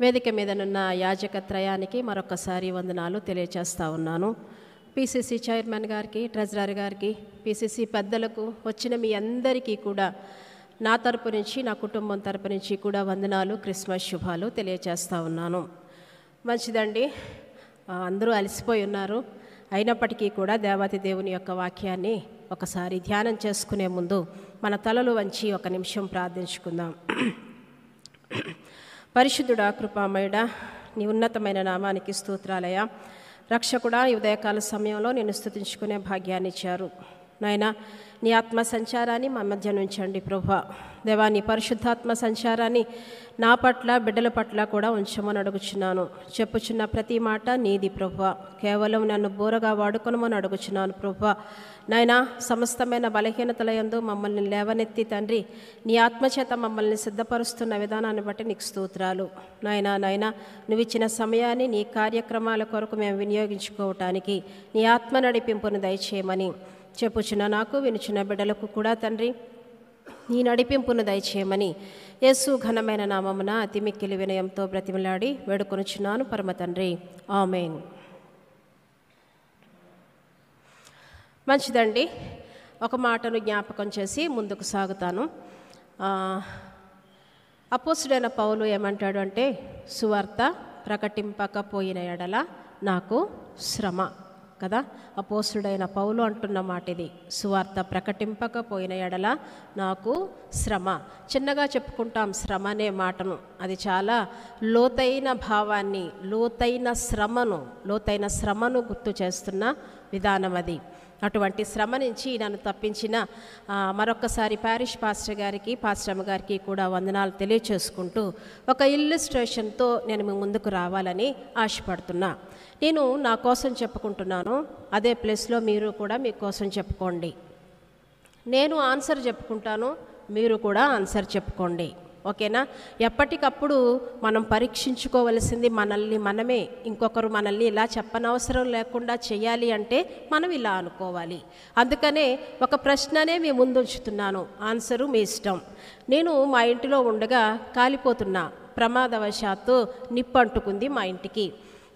వేదిక మీదనున్న యాజకత్రయానికి మరొకసారి వందనాలు తెలియజేస్తా ఉన్నాను. పిసిసి చైర్మన్ గారికి, ట్రెజరర్ గారికి, పిసిసి పెద్దలకు, వచ్చిన మీ అందరికీ కూడా నా తరపు నుంచి, నా కుటుంబం తరపు నుంచి కూడా వందనాలు, క్రిస్మస్ శుభాలు తెలియజేస్తా ఉన్నాను. మంచిదండి, అందరూ అలసిపోయి ఉన్నారు. అయినప్పటికీ కూడా దేవాతి దేవుని యొక్క వాక్యాన్ని ఒకసారి ధ్యానం చేసుకునే ముందు మన తలలు వంచి ఒక నిమిషం ప్రార్థించుకుందాం. పరిశుద్ధుడా, కృపామయుడా, నీ ఉన్నతమైన నామానికి స్తోత్రాలయ. రక్షకుడా, ఈ ఉదయకాల సమయంలో నేను స్తుతించుకునే భాగ్యాన్ని ఇచ్చారు నాయనా. నీ ఆత్మ సంచారాన్ని మా మధ్య నుంచండి ప్రభువా. దేవా, నీ పరిశుద్ధాత్మ సంచారాన్ని నా పట్ల, బిడ్డల పట్ల కూడా ఉంచమని అడుగుచున్నాను. చెప్పుచున్న ప్రతి మాట నీది ప్రభువా. కేవలం నన్ను బోరగా వాడుకొనమని అడుగుచున్నాను ప్రభువా. నాయనా, సమస్తమైన బలహీనతల యందు మమ్మల్ని లేవనెత్తి తండ్రి, నీ ఆత్మచేత మమ్మల్ని సిద్ధపరుస్తున్న విధానాన్ని బట్టి నీకు స్తోత్రాలు నాయనా. నువ్వు ఇచ్చిన సమయాన్ని నీ కార్యక్రమాల కొరకు మేము వినియోగించుకోవటానికి నీ ఆత్మ నడిపింపును దయచేయమని చెప్పుచున్న నాకు, వినుచున్న బిడ్డలకు కూడా తండ్రి నీ నడిపింపును దయచేయమని యేసు ఘనమైన నామమున అతి మిక్కిలి వినయంతో బ్రతిమలాడి వేడుకొనుచున్నాను పరమ తండ్రి, ఆమేన్. మంచిదండి, ఒక మాటను జ్ఞాపకం చేసి ముందుకు సాగుతాను. అపోస్తుడైన పౌలు ఏమంటాడు అంటే, సువార్త ప్రకటింపకపోయిన ఎడల నాకు శ్రమ కదా. అపోస్తుడైన పౌలు అంటున్న మాట ఇది. సువార్త ప్రకటింపకపోయిన ఎడల నాకు శ్రమ. చిన్నగా చెప్పుకుంటాం శ్రమ అనే మాటను. అది చాలా లోతైన భావాన్ని, లోతైన శ్రమను గుర్తు చేస్తున్న విధానం అది. అటువంటి శ్రమ నుంచి నన్ను తప్పించిన మరొకసారి ప్యారిష్ పాస్టర్ గారికి, పాస్టర్ గారికి కూడా వందనాలు తెలియచేసుకుంటూ ఒక ఇల్లుస్ట్రేషన్తో నేను మీ ముందుకు రావాలని ఆశపడుతున్నా. నేను నా కోసం చెప్పుకుంటున్నాను, అదే ప్లేస్లో మీరు కూడా మీకోసం చెప్పుకోండి. నేను ఆన్సర్ చెప్పుకుంటాను, మీరు కూడా ఆన్సర్ చెప్పుకోండి, ఓకేనా. ఎప్పటికప్పుడు మనం పరీక్షించుకోవలసింది మనల్ని మనమే. ఇంకొకరు మనల్ని ఇలా చెప్పనవసరం లేకుండా చేయాలి అంటే మనం ఇలా అనుకోవాలి. అందుకనే ఒక ప్రశ్ననే మీ ముందు ఉంచుతున్నాను, ఆన్సరు మీ ఇష్టం. నేను మా ఇంటిలో ఉండగా కాలిపోతున్నా. ప్రమాదవశాత్తు నిప్పు అంటుకుంది మా ఇంటికి.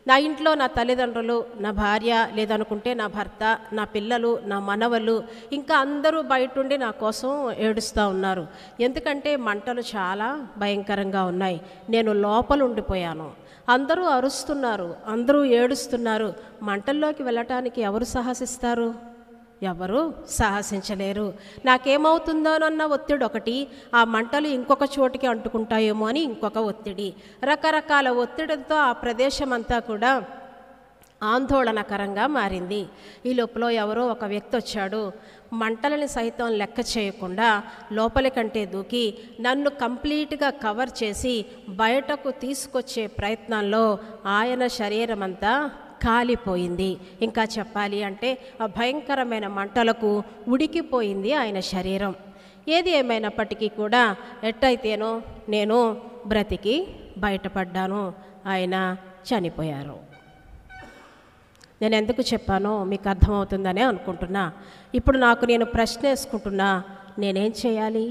నా ఇంట్లో నా తల్లిదండ్రులు, నా భార్య, లేదనుకుంటే నా భర్త, నా పిల్లలు, నా మనవలు, ఇంకా అందరూ బయటుండి నా కోసం ఏడుస్తూ ఉన్నారు. ఎందుకంటే మంటలు చాలా భయంకరంగా ఉన్నాయి. నేను లోపల ఉండిపోయాను. అందరూ అరుస్తున్నారు, అందరూ ఏడుస్తున్నారు. మంటల్లోకి వెళ్ళటానికి ఎవరు సాహసిస్తారు? ఎవరు సాహసించలేరు. నాకేమవుతుందోనన్న ఒత్తిడి ఒకటి, ఆ మంటలు ఇంకొక చోటికి అంటుకుంటాయేమో అని ఇంకొక ఒత్తిడి. రకరకాల ఒత్తిడితో ఆ ప్రదేశం అంతా కూడా ఆందోళనకరంగా మారింది. ఈ లోపల ఎవరో ఒక వ్యక్తి వచ్చాడు. మంటలని సైతం లెక్క చేయకుండా లోపలికంటే దూకి నన్ను కంప్లీట్గా కవర్ చేసి బయటకు తీసుకొచ్చే ప్రయత్నంలో ఆయన శరీరం అంతా కాలిపోయింది. ఇంకా చెప్పాలి అంటే ఆ భయంకరమైన మంటలకు ఉడికిపోయింది ఆయన శరీరం. ఏది ఏమైనప్పటికీ కూడా ఎట్టయితేనో నేను బ్రతికి బయటపడ్డాను, ఆయన చనిపోయారు. నేను ఎందుకు చెప్పానో మీకు అర్థమవుతుందనే అనుకుంటున్నా. ఇప్పుడు నేను ప్రశ్న వేసుకుంటున్నా, నేనేం చేయాలి?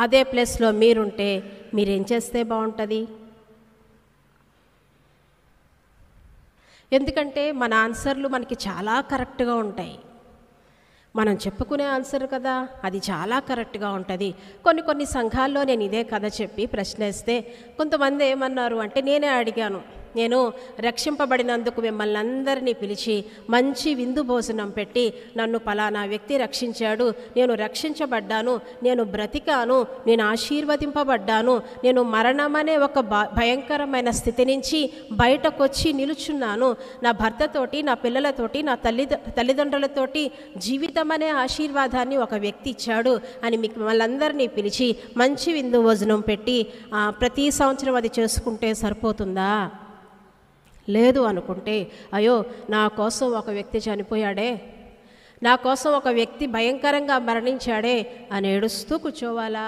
అదే ప్లేస్లో మీరుంటే మీరేం చేస్తే బాగుంటుంది? ఎందుకంటే మన ఆన్సర్లు మనకి చాలా కరెక్ట్గా ఉంటాయి. మనం చెప్పుకునే ఆన్సర్ కదా, అది చాలా కరెక్ట్గా ఉంటుంది. కొన్ని సంఘాల్లో నేను ఇదే కథ చెప్పి ప్రశ్న వేస్తే కొంతమంది ఏమన్నారు అంటే, నేనే అడిగాను, నేను రక్షింపబడినందుకు మిమ్మల్ని అందరినీ పిలిచి మంచి విందు భోజనం పెట్టి నన్ను పలానా వ్యక్తి రక్షించాడు, నేను రక్షించబడ్డాను, నేను బ్రతికాను, నేను ఆశీర్వదింపబడ్డాను, నేను మరణమనే ఒక భయంకరమైన స్థితి నుంచి బయటకు వచ్చి నిలుచున్నాను, నా భర్తతోటి, నా పిల్లలతోటి, నా తల్లిదండ్రులతోటి జీవితం అనే ఆశీర్వాదాన్ని ఒక వ్యక్తి ఇచ్చాడు అని మీకు మిమ్మల్ని పిలిచి మంచి విందు భోజనం పెట్టి ప్రతి సంవత్సరం అది చేసుకుంటే సరిపోతుందా? లేదు అనుకుంటే, అయ్యో నా కోసం ఒక వ్యక్తి చనిపోయాడే, నా కోసం ఒక వ్యక్తి భయంకరంగా మరణించాడే అని ఏడుస్తూ కూర్చోవాలా?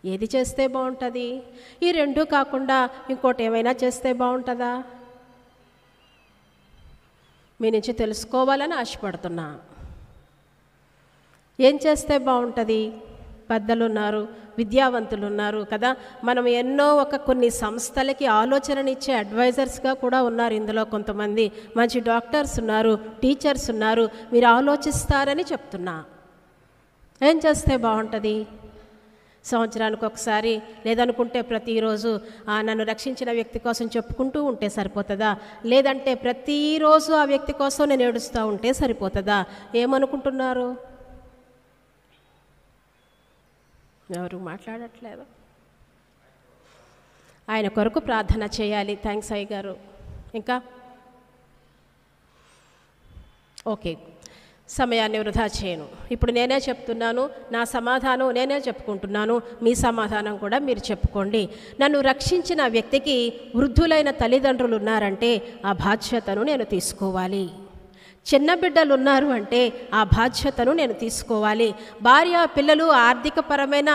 ఏది చేస్తే బాగుంటుంది? ఈ రెండూ కాకుండా ఇంకోటి ఏమైనా చేస్తే బాగుంటుందా? మీ నుంచి తెలుసుకోవాలని ఆశపడుతున్నా. ఏం చేస్తే బాగుంటుంది? పెద్దలు ఉన్నారు, విద్యావంతులు ఉన్నారు కదా. మనం ఎన్నో కొన్ని సంస్థలకి ఆలోచననిచ్చే అడ్వైజర్స్గా కూడా ఉన్నారు. ఇందులో కొంతమంది మంచి డాక్టర్స్ ఉన్నారు, టీచర్స్ ఉన్నారు. మీరు ఆలోచిస్తారని చెప్తున్నా. ఏం చేస్తే బాగుంటుంది? సంవత్సరానికి ఒకసారి లేదనుకుంటే ప్రతిరోజు నన్ను రక్షించిన వ్యక్తి కోసం చెప్పుకుంటూ ఉంటే సరిపోతుందా? లేదంటే ప్రతిరోజు ఆ వ్యక్తి కోసం నేను ఏడుస్తూ ఉంటే సరిపోతుందా? ఏమనుకుంటున్నారు? ఎవరు మాట్లాడట్లేదు. ఆయన కొరకు ప్రార్థన చేయాలి. థ్యాంక్స్ అయ్య గారు. ఇంకా ఓకే, సమయాన్ని వృధా చేయను. ఇప్పుడు నేనే చెప్తున్నాను, నా సమాధానం నేనే చెప్పుకుంటున్నాను, మీ సమాధానం కూడా మీరు చెప్పుకోండి. నన్ను రక్షించిన వ్యక్తికి వృద్ధులైన తల్లిదండ్రులు ఉన్నారంటే ఆ బాధ్యతను నేను తీసుకోవాలి. చిన్న బిడ్డలు ఉన్నారు అంటే ఆ బాధ్యతను నేను తీసుకోవాలి. భార్య పిల్లలు ఆర్థికపరమైన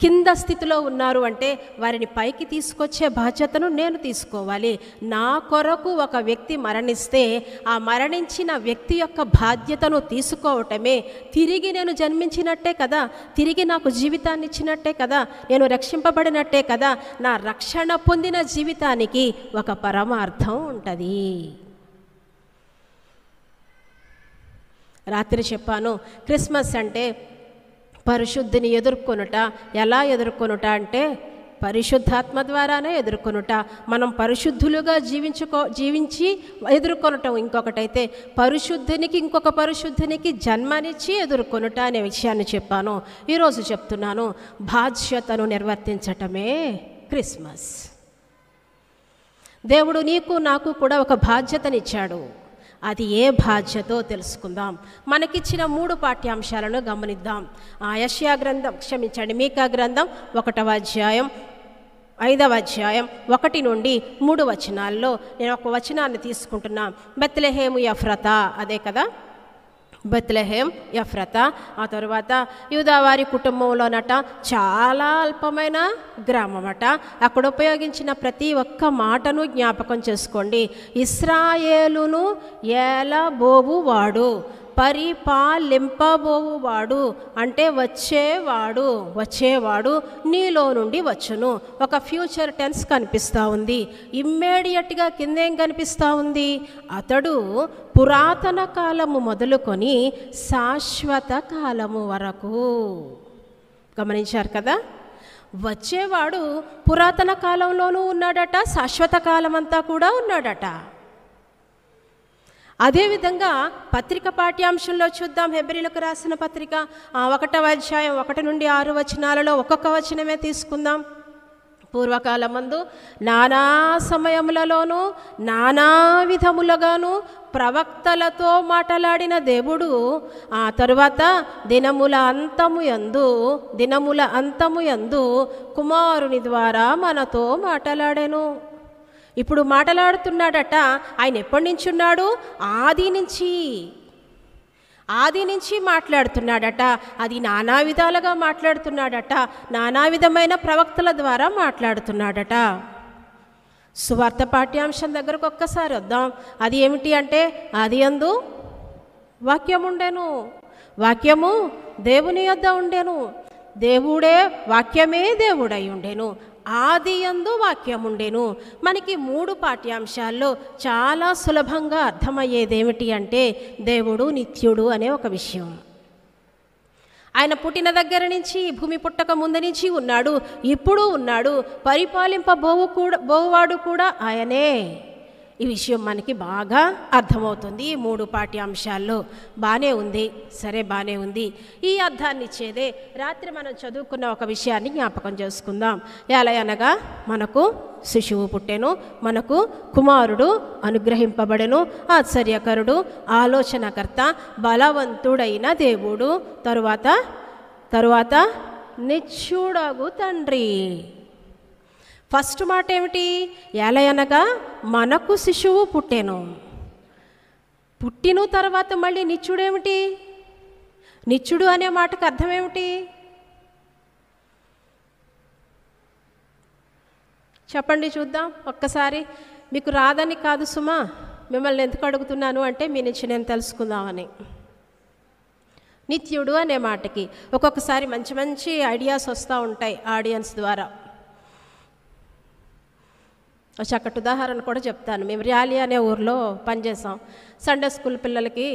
కింద స్థితిలో ఉన్నారు అంటే వారిని పైకి తీసుకొచ్చే బాధ్యతను నేను తీసుకోవాలి. నా కొరకు ఒక వ్యక్తి మరణిస్తే ఆ మరణించిన వ్యక్తి యొక్క బాధ్యతను తీసుకోవటమే తిరిగి నేను జన్మించినట్టే కదా, తిరిగి నాకు జీవితాన్ని ఇచ్చినట్టే కదా, నేను రక్షింపబడినట్టే కదా. నా రక్షణ పొందిన జీవితానికి ఒక పరమార్థం ఉంటుంది. రాత్రి చెప్పాను, క్రిస్మస్ అంటే పరిశుద్ధిని ఎదుర్కొనుట. ఎలా ఎదుర్కొనుట అంటే పరిశుద్ధాత్మ ద్వారానే ఎదుర్కొనుట. మనం పరిశుద్ధులుగా జీవించి ఎదుర్కొనటం ఇంకొకటైతే, పరిశుద్ధునికి ఇంకొక పరిశుద్ధునికి జన్మనిచ్చి ఎదుర్కొనుట అనే విషయాన్ని చెప్పాను. ఈరోజు చెప్తున్నాను, బాధ్యతను నిర్వర్తించటమే క్రిస్మస్. దేవుడు నీకు నాకు కూడా ఒక బాధ్యతనిచ్చాడు. అది ఏ బాధ్యతో తెలుసుకుందాం. మనకిచ్చిన 3 పాఠ్యాంశాలను గమనిద్దాం. యెషయా గ్రంథం, మీకా గ్రంథం 1వ అధ్యాయం 5వ అధ్యాయం 1 నుండి 3 వచనాల్లో నేను ఒక వచనాన్ని తీసుకుంటున్నాను. బెత్లెహేము ఎఫ్రతా, అదే కదా బెత్లెహేం ఎఫ్రతా. ఆ తరువాత యూదావారి కుటుంబంలోనట చాలా అల్పమైన గ్రామమట. అక్కడ ఉపయోగించిన ప్రతి ఒక్క మాటను జ్ఞాపకం చేసుకోండి. ఇశ్రాయేలును ఏలబోవువాడు, పరిపాలింపబోవువాడు అంటే వచ్చేవాడు నీలో నుండి వచ్చును. ఒక ఫ్యూచర్ టెన్స్ కనిపిస్తూ ఉంది. ఇమ్మీడియట్గా కిందేం కనిపిస్తూ ఉంది? అతడు పురాతన కాలము మొదలుకొని శాశ్వత కాలము వరకు. గమనించారు కదా? వచ్చేవాడు పురాతన కాలంలోనూ ఉన్నాడట, శాశ్వత కాలం అంతా కూడా ఉన్నాడట. అదేవిధంగా పత్రిక పాఠ్యాంశంలో చూద్దాం. హెబ్రీలకు రాసిన పత్రిక 1వ అధ్యాయం 1 నుండి 6 వచనాలలో ఒక్కొక్క వచనమే తీసుకుందాం. పూర్వకాలమందు నానా సమయములలోనూ నానా విధములుగాను ప్రవక్తలతో మాట్లాడిన దేవుడు ఆ తరువాత దినముల అంతము యందు కుమారుని ద్వారా మనతో మాట్లాడాను. ఇప్పుడు మాట్లాడుతున్నాడట. ఆయన ఎప్పటి నుంచి ఉన్నాడు? ఆది నుంచి మాట్లాడుతున్నాడట. అది నానా విధాలుగా మాట్లాడుతున్నాడట. నానా విధమైన ప్రవక్తల ద్వారా మాట్లాడుతున్నాడట. సువార్త పాఠ్యాంశం దగ్గరకు ఒక్కసారి వద్దాం. అది ఏమిటి అంటే, ఆది యందు వాక్యం ఉండెను, వాక్యము దేవుని యొద్ద ఉండెను, దేవుడే వాక్యమే దేవుడై ఉండెను, ఆది యందు వాక్యం ఉండెను. మనకి 3 పాఠ్యాంశాల్లో చాలా సులభంగా అర్థమయ్యేది ఏమిటి అంటే, దేవుడు నిత్యుడు అనే ఒక విషయం. ఆయన పుట్టిన నుంచి, భూమి పుట్టక ముందు నుంచి ఉన్నాడు, ఇప్పుడు ఉన్నాడు, పరిపాలింపబోవాడు కూడా ఆయనే. ఈ విషయం మనకి బాగా అర్థమవుతుంది ఈ 3 పాఠ్యాంశాల్లో. బాగానే ఉంది, సరే బాగానే ఉంది. ఈ అర్థాన్ని ఇచ్చేదే రాత్రి మనం చదువుకున్న ఒక విషయాన్ని జ్ఞాపకం చేసుకుందాం. ఎలా అనగా, మనకు శిశువు పుట్టెను, మనకు కుమారుడు అనుగ్రహింపబడెను, ఆశ్చర్యకరుడు, ఆలోచనకర్త, బలవంతుడైన దేవుడు, తరువాత నిత్యుడగు తండ్రి. ఫస్ట్ మాట ఏమిటి? ఎలా అనగా మనకు శిశువు పుట్టెను. పుట్టిన తర్వాత మళ్ళీ నిత్యుడేమిటి? నిత్యుడు అనే మాటకు అర్థం ఏమిటి? చెప్పండి చూద్దాం ఒక్కసారి. మీకు రాదని కాదు సుమా, మిమ్మల్ని ఎందుకు అడుగుతున్నాను అంటే మీ నుంచి నేను తెలుసుకుందామని. నిత్యుడు అనే మాటకి ఒక్కొక్కసారి మంచి మంచి ఐడియాస్ వస్తూ ఉంటాయి ఆడియన్స్ ద్వారా. చక్కటి ఉదాహరణ కూడా చెప్తాను. మేము ర్యాలీ అనే ఊర్లో పనిచేసాం. సండే స్కూల్ పిల్లలకి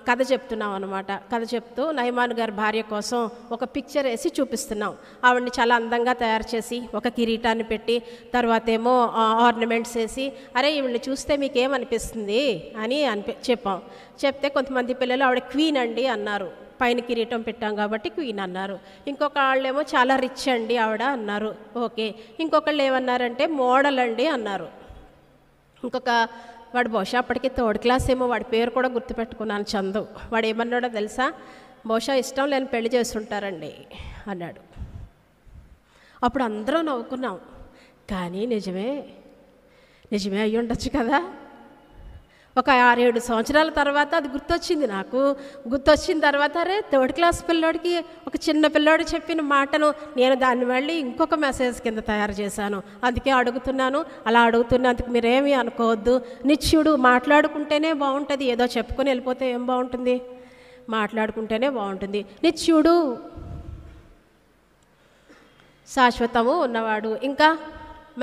కథ చెప్తున్నాం అనమాట. కథ చెప్తూ నయమాన్ గారి భార్య కోసం ఒక పిక్చర్ వేసి చూపిస్తున్నాం. ఆవిడని చాలా అందంగా తయారు చేసి ఒక కిరీటాన్ని పెట్టి తర్వాత ఏమో ఆర్నమెంట్స్ వేసి, అరే ఈవిడ్ని చూస్తే మీకేమనిపిస్తుంది అని చెప్పాం. చెప్తే కొంతమంది పిల్లలు ఆవిడ క్వీన్ అండి అన్నారు. పైన కిరీటం పెట్టాం కాబట్టి క్వీన్ అన్నారు. ఇంకొక వాళ్ళేమో చాలా రిచ్ అండి ఆవిడ అన్నారు. ఓకే. ఇంకొకళ్ళు ఏమన్నారంటే మోడల్ అండి అన్నారు. ఇంకొక వాడు బహుశా అప్పటికి థర్డ్ క్లాస్ ఏమో, వాడి పేరు కూడా గుర్తుపెట్టుకున్నాను, చందు. వాడు ఏమన్నాడో తెలుసా? బహుశా ఇష్టం లేని పెళ్లి చేస్తుంటారండి అన్నాడు. అప్పుడు అందరూ నవ్వుకున్నాం. కానీ నిజమే అయ్యి ఉండొచ్చు కదా. ఒక 6-7 సంవత్సరాల తర్వాత అది గుర్తొచ్చింది నాకు. గుర్తొచ్చిన తర్వాత అరే థర్డ్ క్లాస్ పిల్లోడికి, ఒక చిన్న పిల్లోడు చెప్పిన మాటను నేను దాన్ని మళ్ళీ ఇంకొక మెసేజ్ కింద తయారు చేశాను. అందుకే అడుగుతున్నాను. అలా అడుగుతున్నందుకు మీరేమీ అనుకోవద్దు. నిత్యుడు మాట్లాడుకుంటేనే బాగుంటుంది. ఏదో చెప్పుకొని వెళ్ళిపోతే ఏం బాగుంటుంది? మాట్లాడుకుంటేనే బాగుంటుంది. నిత్యుడు శాశ్వతము ఉన్నవాడు. ఇంకా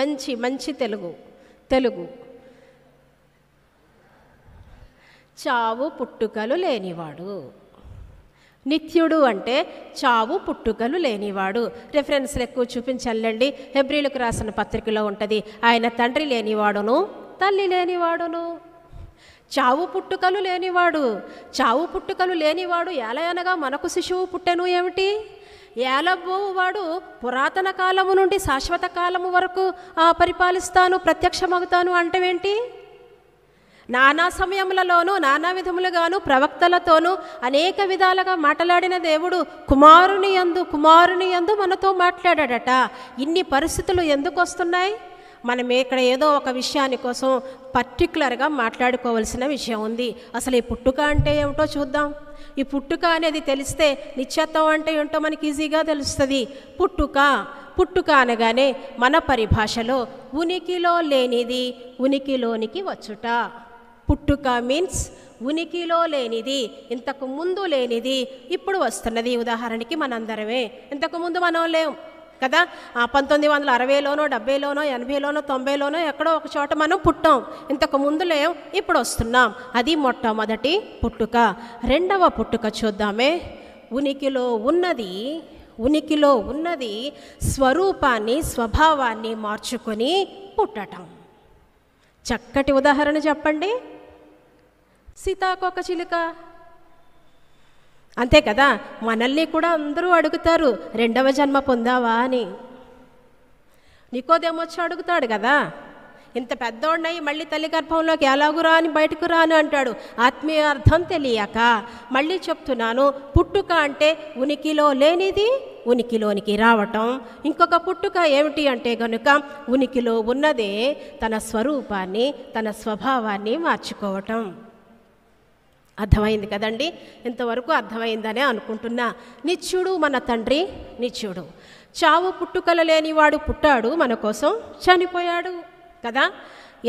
మంచి మంచి తెలుగు చావు పుట్టుకలు లేనివాడు. నిత్యుడు అంటే చావు పుట్టుకలు లేనివాడు. రెఫరెన్స్లు ఎక్కువ చూపించాలండి. హెబ్రీలకు రాసిన పత్రికలో ఉంటుంది. ఆయన తండ్రి లేనివాడును తల్లి లేనివాడును. చావు పుట్టుకలు లేనివాడు. చావు పుట్టుకలు లేనివాడు ఎలా అనగా మనకు శిశువు పుట్టెను ఏమిటి? ఏలబోవాడు పురాతన కాలము నుండి శాశ్వత కాలము వరకు పరిపాలిస్తాను, ప్రత్యక్షమవుతాను అంటేవేంటి? నానా సమయములలోనూ నానా విధములుగాను ప్రవక్తలతోనూ అనేక విధాలుగా మాట్లాడిన దేవుడు కుమారుని యందు మనతో మాట్లాడాడట. ఇన్ని పరిస్థితులు ఎందుకు వస్తున్నాయి? మనం ఇక్కడ ఏదో ఒక విషయాని కోసం పర్టికులర్గా మాట్లాడుకోవాల్సిన విషయం ఉంది. అసలు ఈ పుట్టుక అంటే ఏమిటో చూద్దాం. ఈ పుట్టుక అనేది తెలిస్తే నిత్యత్వం అంటే ఏంటో మనకి ఈజీగా తెలుస్తుంది. పుట్టుక అనగానే మన పరిభాషలో ఉనికిలో లేనిది ఉనికిలోనికి వచ్చుట. పుట్టుక మీన్స్ ఉనికిలో లేనిది, ఇంతకు ముందు లేనిది ఇప్పుడు వస్తున్నది. ఉదాహరణకి మనందరమే ఇంతకుముందు మనం లేం కదా. 1960లోనో 70లోనో 80లోనో 90లోనో ఎక్కడో ఒక చోట మనం పుట్టాం. ఇంతకు ముందు లేం, ఇప్పుడు వస్తున్నాం. అది మొట్టమొదటి పుట్టుక. రెండవ పుట్టుక చూద్దామే. ఉనికిలో ఉన్నది స్వరూపాన్ని స్వభావాన్ని మార్చుకొని పుట్టటం. చక్కటి ఉదాహరణ చెప్పండి. సీతాకోక చిలుక అంతే కదా. మనల్ని కూడా అందరూ అడుగుతారు, రెండవ జన్మ పొందావా అని. నికోదేమో వచ్చి అడుగుతాడు కదా, ఇంత పెద్దోడినై మళ్ళీ తల్లి గర్భంలోకి ఎలాగు రాని బయటకు రాను అంటాడు. ఆత్మీయ అర్థం తెలియక. మళ్ళీ చెప్తున్నాను, పుట్టుక అంటే ఉనికిలో లేనిది ఉనికిలోనికి రావటం. ఇంకొక పుట్టుక ఏమిటి అంటే గనుక ఉనికిలో ఉన్నదే తన స్వరూపాన్ని తన స్వభావాన్ని మార్చుకోవటం. అర్థమైంది కదండి. ఇంతవరకు అర్థమైందనే అనుకుంటున్నా. నిత్యుడు మన తండ్రి నిత్యుడు. చావు పుట్టుకలు లేనివాడు పుట్టాడు, మన కోసం చనిపోయాడు కదా.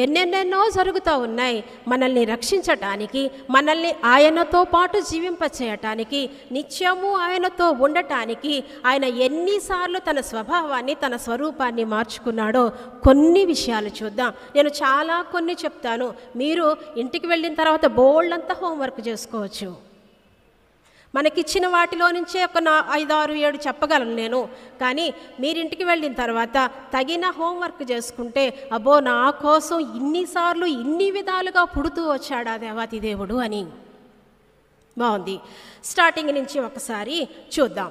ఎన్నెన్నెన్నో జరుగుతూ ఉన్నాయి మనల్ని రక్షించటానికి, మనల్ని ఆయనతో పాటు జీవింపచేయటానికి, నిత్యము ఆయనతో ఉండటానికి. ఆయన ఎన్నిసార్లు తన స్వభావాన్ని తన స్వరూపాన్ని మార్చుకున్నాడో కొన్ని విషయాలు చూద్దాం. నేను కొన్ని చెప్తాను. మీరు ఇంటికి వెళ్ళిన తర్వాత బోల్డంతా హోంవర్క్ చేసుకోవచ్చు. మనకిచ్చిన వాటిలో నుంచే ఒక 5, 6, 7 చెప్పగలను నేను. కానీ మీరింటికి వెళ్ళిన తర్వాత తగిన హోంవర్క్ చేసుకుంటే, అబ్బో నా కోసం ఇన్నిసార్లు ఇన్ని విధాలుగా పుడుతూ వచ్చాడా దేవాతి దేవుడు అని. బాగుంది. స్టార్టింగ్ నుంచి ఒకసారి చూద్దాం.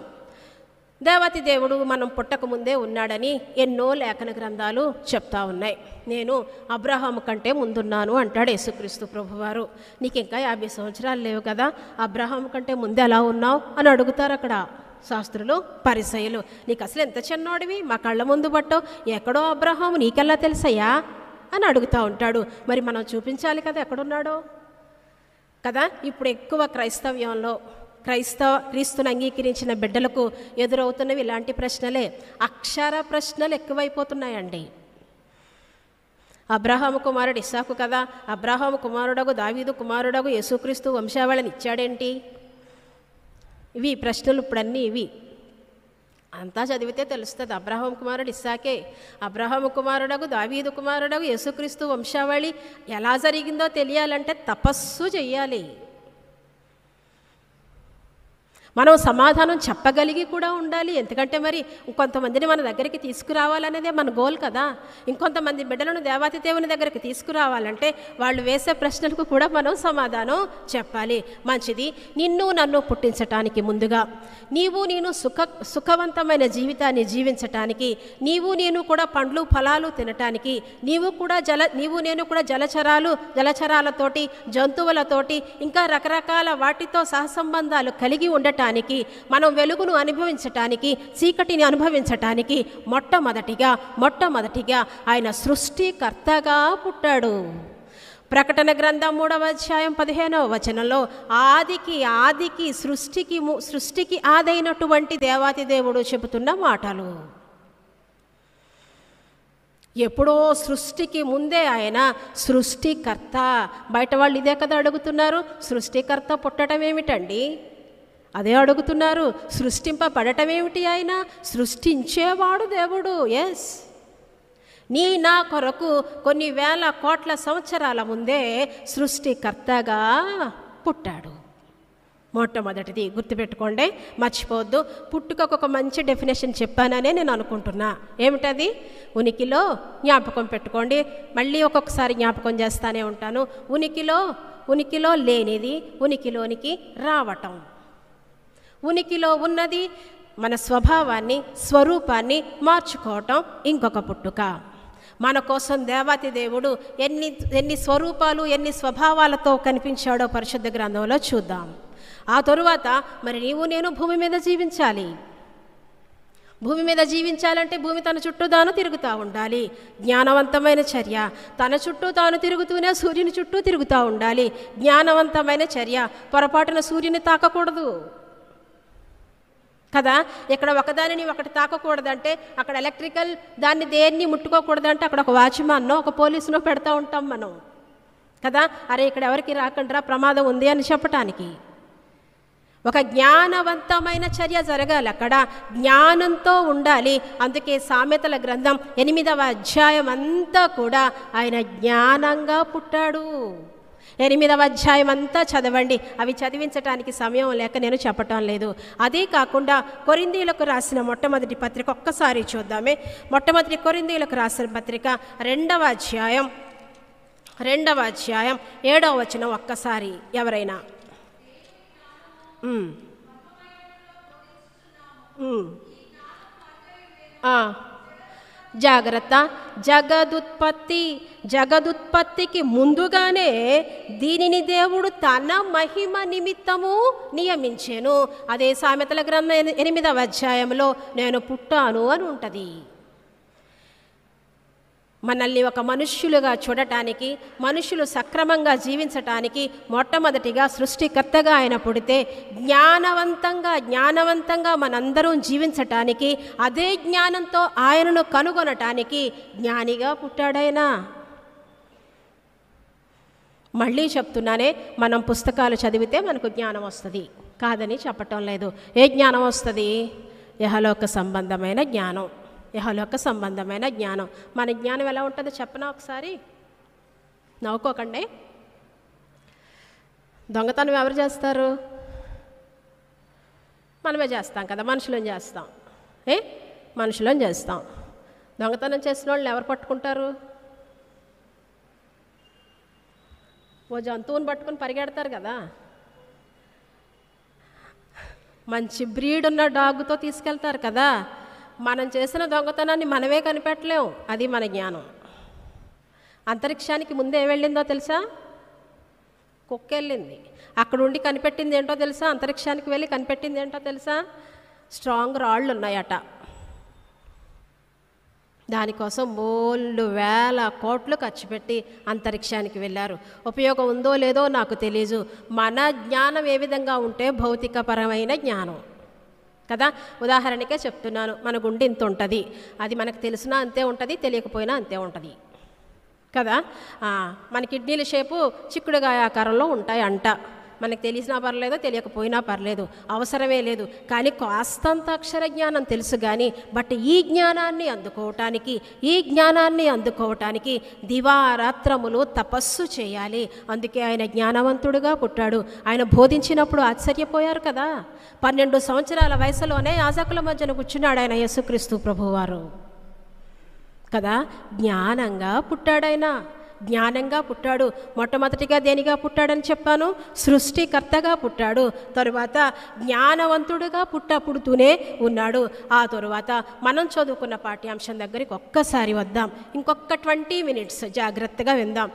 దేవాతి దేవుడు మనం పుట్టకముందే ఉన్నాడని ఎన్నో లేఖన గ్రంథాలు చెప్తా ఉన్నాయి. నేను అబ్రహాము కంటే ముందున్నాను అంటాడు యేసుక్రీస్తు ప్రభువారు. నీకు ఇంకా 50 సంవత్సరాలు లేవు కదా, అబ్రహాము కంటే ముందు ఎలా ఉన్నావు అని అడుగుతారు అక్కడ శాస్త్రులు పరిసయ్యులు. నీకు అసలు ఎంత చిన్నోడివి, మా కళ్ళ ముందు పట్టవు, ఎక్కడో అబ్రహాము నీకెలా తెలుసయ్యా అని అడుగుతూ ఉంటాడు. మరి మనం చూపించాలి కదా ఎక్కడున్నాడో కదా. ఇప్పుడు ఎక్కువ క్రైస్తవ్యంలో క్రీస్తుని అంగీకరించిన బిడ్డలకు ఎదురవుతున్నవి ఇలాంటి ప్రశ్నలే. అక్షర ప్రశ్నలు ఎక్కువైపోతున్నాయండి. అబ్రహాము కుమారుడు ఇస్సాకు కదా, అబ్రహాము కుమారుడగు దావీదు కుమారుడగు యేసుక్రీస్తు వంశావళిని ఇచ్చాడేంటి? ఇవి ప్రశ్నలు ఇప్పుడన్నీ ఇవి అంతా చదివితే తెలుస్తుంది. అబ్రహాము కుమారుడు ఇస్సాకే, అబ్రహాము కుమారుడగు దావీదు కుమారుడగు యేసుక్రీస్తు వంశావళి ఎలా జరిగిందో తెలియాలంటే తపస్సు చెయ్యాలి. మనం సమాధానం చెప్పగలిగి కూడా ఉండాలి. ఎందుకంటే మరి ఇంకొంతమందిని మన దగ్గరికి తీసుకురావాలనేదే మన గోల్ కదా. ఇంకొంతమంది బిడ్డలను దేవాతి దేవుని దగ్గరికి తీసుకురావాలంటే వాళ్ళు వేసే ప్రశ్నలకు కూడా మనం సమాధానం చెప్పాలి. మంచిది. నిన్ను నన్ను పుట్టించటానికి ముందుగా నీవు నేను సుఖవంతమైన జీవితాన్ని జీవించటానికి, నీవు నేను కూడా పండ్లు ఫలాలు తినటానికి, నీవు నేను కూడా జలచరాలతోటి జంతువులతోటి ఇంకా రకరకాల వాటితో సహసంబంధాలు కలిగి ఉండటానికి, మనం వెలుగును అనుభవించటానికి, చీకటిని అనుభవించటానికి మొట్టమొదటిగా ఆయన సృష్టికర్తగా పుట్టాడు. ప్రకటన గ్రంథం 3వ అధ్యాయం 15వ వచనంలో ఆదికి సృష్టికి ఆదైనటువంటి దేవాతి దేవుడు చెబుతున్న మాటలు. ఎప్పుడో సృష్టికి ముందే ఆయన సృష్టికర్త. బయట వాళ్ళు ఇదే కదా అడుగుతున్నారు, సృష్టికర్త పుట్టడం ఏమిటండి? అదే అడుగుతున్నారు. సృష్టింపబడటం ఏమిటి? ఆయన సృష్టించేవాడు దేవుడు. ఎస్, నా కొరకు కొన్ని వేల కోట్ల సంవత్సరాల ముందే సృష్టికర్తగా పుట్టాడు. మొట్టమొదటిది గుర్తుపెట్టుకోండి, మర్చిపోవద్దు. పుట్టుకకు ఒక మంచి డెఫినేషన్ చెప్పాననే నేను అనుకుంటున్నా. ఏమిటది? ఉనికిలో. జ్ఞాపకం పెట్టుకోండి, మళ్ళీ ఒక్కొక్కసారి జ్ఞాపకం చేస్తానే ఉంటాను. ఉనికిలో లేనిది ఉనికిలోనికి రావటం. ఉనికిలో ఉన్నది మన స్వరూపాన్ని మార్చుకోవటం ఇంకొక పుట్టుక. మన కోసం దేవాతి దేవుడు ఎన్ని స్వరూపాలు ఎన్ని స్వభావాలతో కనిపించాడో పరిశుద్ధ గ్రంథంలో చూద్దాం. ఆ తరువాత మరి నీవు నేను భూమి మీద జీవించాలి. భూమి మీద జీవించాలంటే భూమి తన చుట్టూ తాను తిరుగుతూ ఉండాలి. జ్ఞానవంతమైన చర్య. తన చుట్టూ తాను తిరుగుతూనే సూర్యుని చుట్టూ తిరుగుతూ ఉండాలి. జ్ఞానవంతమైన చర్య. పొరపాటున సూర్యుని తాకకూడదు కదా. ఇక్కడ ఒకదానిని ఒకటి తాకకూడదంటే, అక్కడ ఎలక్ట్రికల్ దాన్ని దేన్ని ముట్టుకోకూడదంటే అక్కడ ఒక వాచ్మాన్నో ఒక పోలీసునో పెడతా ఉంటాం మనం కదా. అరే ఇక్కడ ఎవరికి రాకుండా ప్రమాదం ఉంది అని చెప్పటానికి. ఒక జ్ఞానవంతమైన చర్య జరగాలి, అక్కడ జ్ఞానంతో ఉండాలి. అందుకే సామెతల గ్రంథం 8వ అధ్యాయం అంతా కూడా ఆయన జ్ఞానంగా పుట్టాడు. 8వ అధ్యాయం అంతా చదవండి. అవి చదివించడానికి సమయం లేక నేను చెప్పటం లేదు. అదే కాకుండా కొరింథీయులకు రాసిన మొట్టమొదటి పత్రిక ఒక్కసారి చూద్దామే. మొట్టమొదటి కొరింథీయులకు రాసిన పత్రిక 2వ అధ్యాయం 7వ వచనం ఒక్కసారి ఎవరైనా. జాగ్రత్త. జగదుత్పత్తికి ముందుగానే దీనిని దేవుడు తన మహిమ నిమిత్తము నియమించెను. అదే సామెతల గ్రంథం 8వ అధ్యాయంలో నేను పుట్టాను అని ఉంటుంది. మనల్ని ఒక మనుష్యులుగా చూడటానికి, మనుషులు సక్రమంగా జీవించటానికి మొట్టమొదటిగా సృష్టికర్తగా ఆయన పుడితే, జ్ఞానవంతంగా మనందరం జీవించటానికి, అదే జ్ఞానంతో ఆయనను కనుగొనటానికి జ్ఞానిగా పుట్టాడైనా. మళ్ళీ చెప్తున్నానే, మనం పుస్తకాలు చదివితే మనకు జ్ఞానం వస్తుంది కాదని చెప్పటం లేదు. ఏ జ్ఞానం వస్తుంది? యహలోక సంబంధమైన జ్ఞానం. మన జ్ఞానం ఎలా ఉంటుందో చెప్పనా ఒకసారి? నవ్వుకోకండి. దొంగతనం ఎవరు చేస్తారు? మనమే చేస్తాం కదా, మనుషులను చేస్తాం. దొంగతనం చేసిన వాళ్ళని ఎవరు పట్టుకుంటారు? ఓ జంతువుని పట్టుకుని పరిగెడతారు కదా. మంచి బ్రీడ్ ఉన్న డాగ్తో తీసుకెళ్తారు కదా. మనం చేసిన దొంగతనాన్ని మనమే కనిపెట్టలేము. అది మన జ్ఞానం. అంతరిక్షానికి ముందే వెళ్ళిందో తెలుసా? కుక్క వెళ్ళింది. అక్కడ ఉండి కనిపెట్టింది ఏంటో తెలుసా? అంతరిక్షానికి వెళ్ళి కనిపెట్టింది ఏంటో తెలుసా? స్ట్రాంగ్ రాళ్ళు ఉన్నాయట. దానికోసం బోళ్ళు వేల కోట్లు ఖర్చు పెట్టి అంతరిక్షానికి వెళ్ళారు. ఉపయోగం ఉందో లేదో నాకు తెలీదు. మన జ్ఞానం ఏ విధంగా ఉంటే భౌతికపరమైన జ్ఞానం కదా. ఉదాహరణకే చెప్తున్నాను, మన గుండె ఇంత ఉంటుంది. అది మనకు తెలిసినా అంతే ఉంటుంది, తెలియకపోయినా అంతే ఉంటుంది కదా. మన కిడ్నీల షేపు చిక్కుడుగాయ ఆకారంలో ఉంటాయి అంట. మనకు తెలిసినా పర్లేదు, తెలియకపోయినా పర్లేదు, అవసరమే లేదు. కానీ కాస్తంత అక్షర జ్ఞానం తెలుసు కానీ బట్ ఈ జ్ఞానాన్ని అందుకోవటానికి దివారాత్రములు తపస్సు చేయాలి. అందుకే ఆయన జ్ఞానవంతుడుగా పుట్టాడు. ఆయన బోధించినప్పుడు ఆశ్చర్యపోయారు కదా. 12 సంవత్సరాల వయసులోనే యాజకుల మధ్యన కూర్చున్నాడు ఆయన యేసుక్రీస్తు ప్రభువారు కదా. జ్ఞానంగా పుట్టాడు. మొట్టమొదటిగా దేనిగా పుట్టాడని చెప్పాను? సృష్టికర్తగా పుట్టాడు. తరువాత జ్ఞానవంతుడుగా పుడుతూనే ఉన్నాడు. ఆ తరువాత మనం చదువుకున్న పాఠ్యాంశం దగ్గరికి ఒక్కసారి వద్దాం. ఇంకొక 20 మినిట్స్ జాగ్రత్తగా విందాం.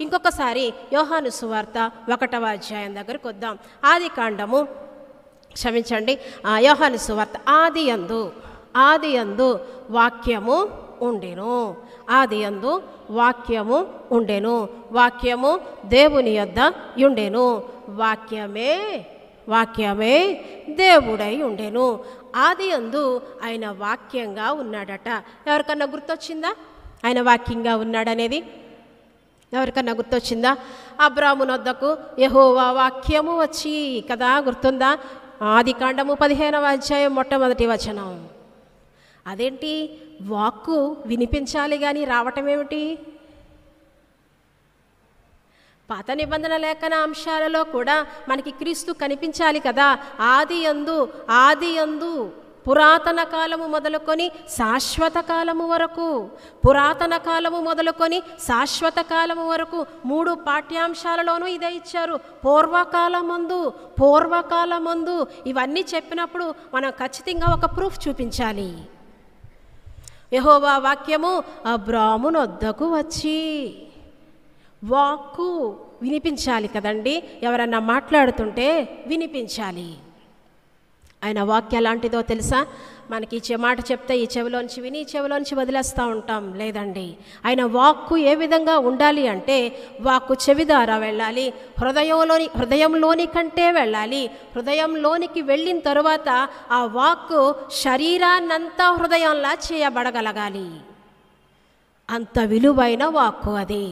ఇంకొకసారి యోహాను సువార్త 1వ అధ్యాయం దగ్గరికి వద్దాం. యోహాను సువార్త ఆదియందు వాక్యము ఉండెను. ఆదియందు వాక్యము ఉండెను. వాక్యము దేవుని యొద్ద ఉండెను. వాక్యమే దేవుడై ఉండెను. ఆదియందు ఆయన వాక్యంగా ఉన్నాడట. ఎవరికన్నా గుర్తొచ్చిందా ఆయన వాక్యంగా ఉన్నాడనేది? ఎవరికన్నా గుర్తొచ్చిందా? అబ్రాహాము వద్దకు యెహోవా వాక్యము వచ్చి కదా, గుర్తుందా? ఆదికాండము 15వ అధ్యాయం మొట్టమొదటి వచనం. అదేంటి, వాక్కు వినిపించాలి కానీ రావటం ఏమిటి? పాత నిబంధన లేఖన అంశాలలో కూడా మనకి క్రీస్తు కనిపించాలి కదా. ఆదియందు పురాతన కాలము మొదలుకొని శాశ్వత కాలము వరకు, 3 పాఠ్యాంశాలలోనూ ఇదే ఇచ్చారు. పూర్వకాలమందు ఇవన్నీ చెప్పినప్పుడు మనం ఖచ్చితంగా ఒక ప్రూఫ్ చూపించాలి. యెహోవా వాక్యము అబ్రాహాము వద్దకు వచ్చి, వాక్కు వినిపించాలి కదండి. ఎవరన్నా మాట్లాడుతుంటే వినిపించాలి. ఆయన వాక్యం ఎలాంటిదో తెలుసా? మనకి ఈ మాట చెప్తే ఈ చెవిలోంచి విని ఈ చెవిలోంచి వదిలేస్తూ ఉంటాం. లేదండి, ఆయన వాక్కు ఏ విధంగా ఉండాలి అంటే, వాక్కు చెవి ద్వారా వెళ్ళాలి, హృదయంలోని కంటే వెళ్ళాలి. హృదయంలోనికి వెళ్ళిన తరువాత ఆ వాక్కు శరీరాన్నంతా హృదయంలా చేయబడగలగాలి. అంత విలువైన వాక్కు అది.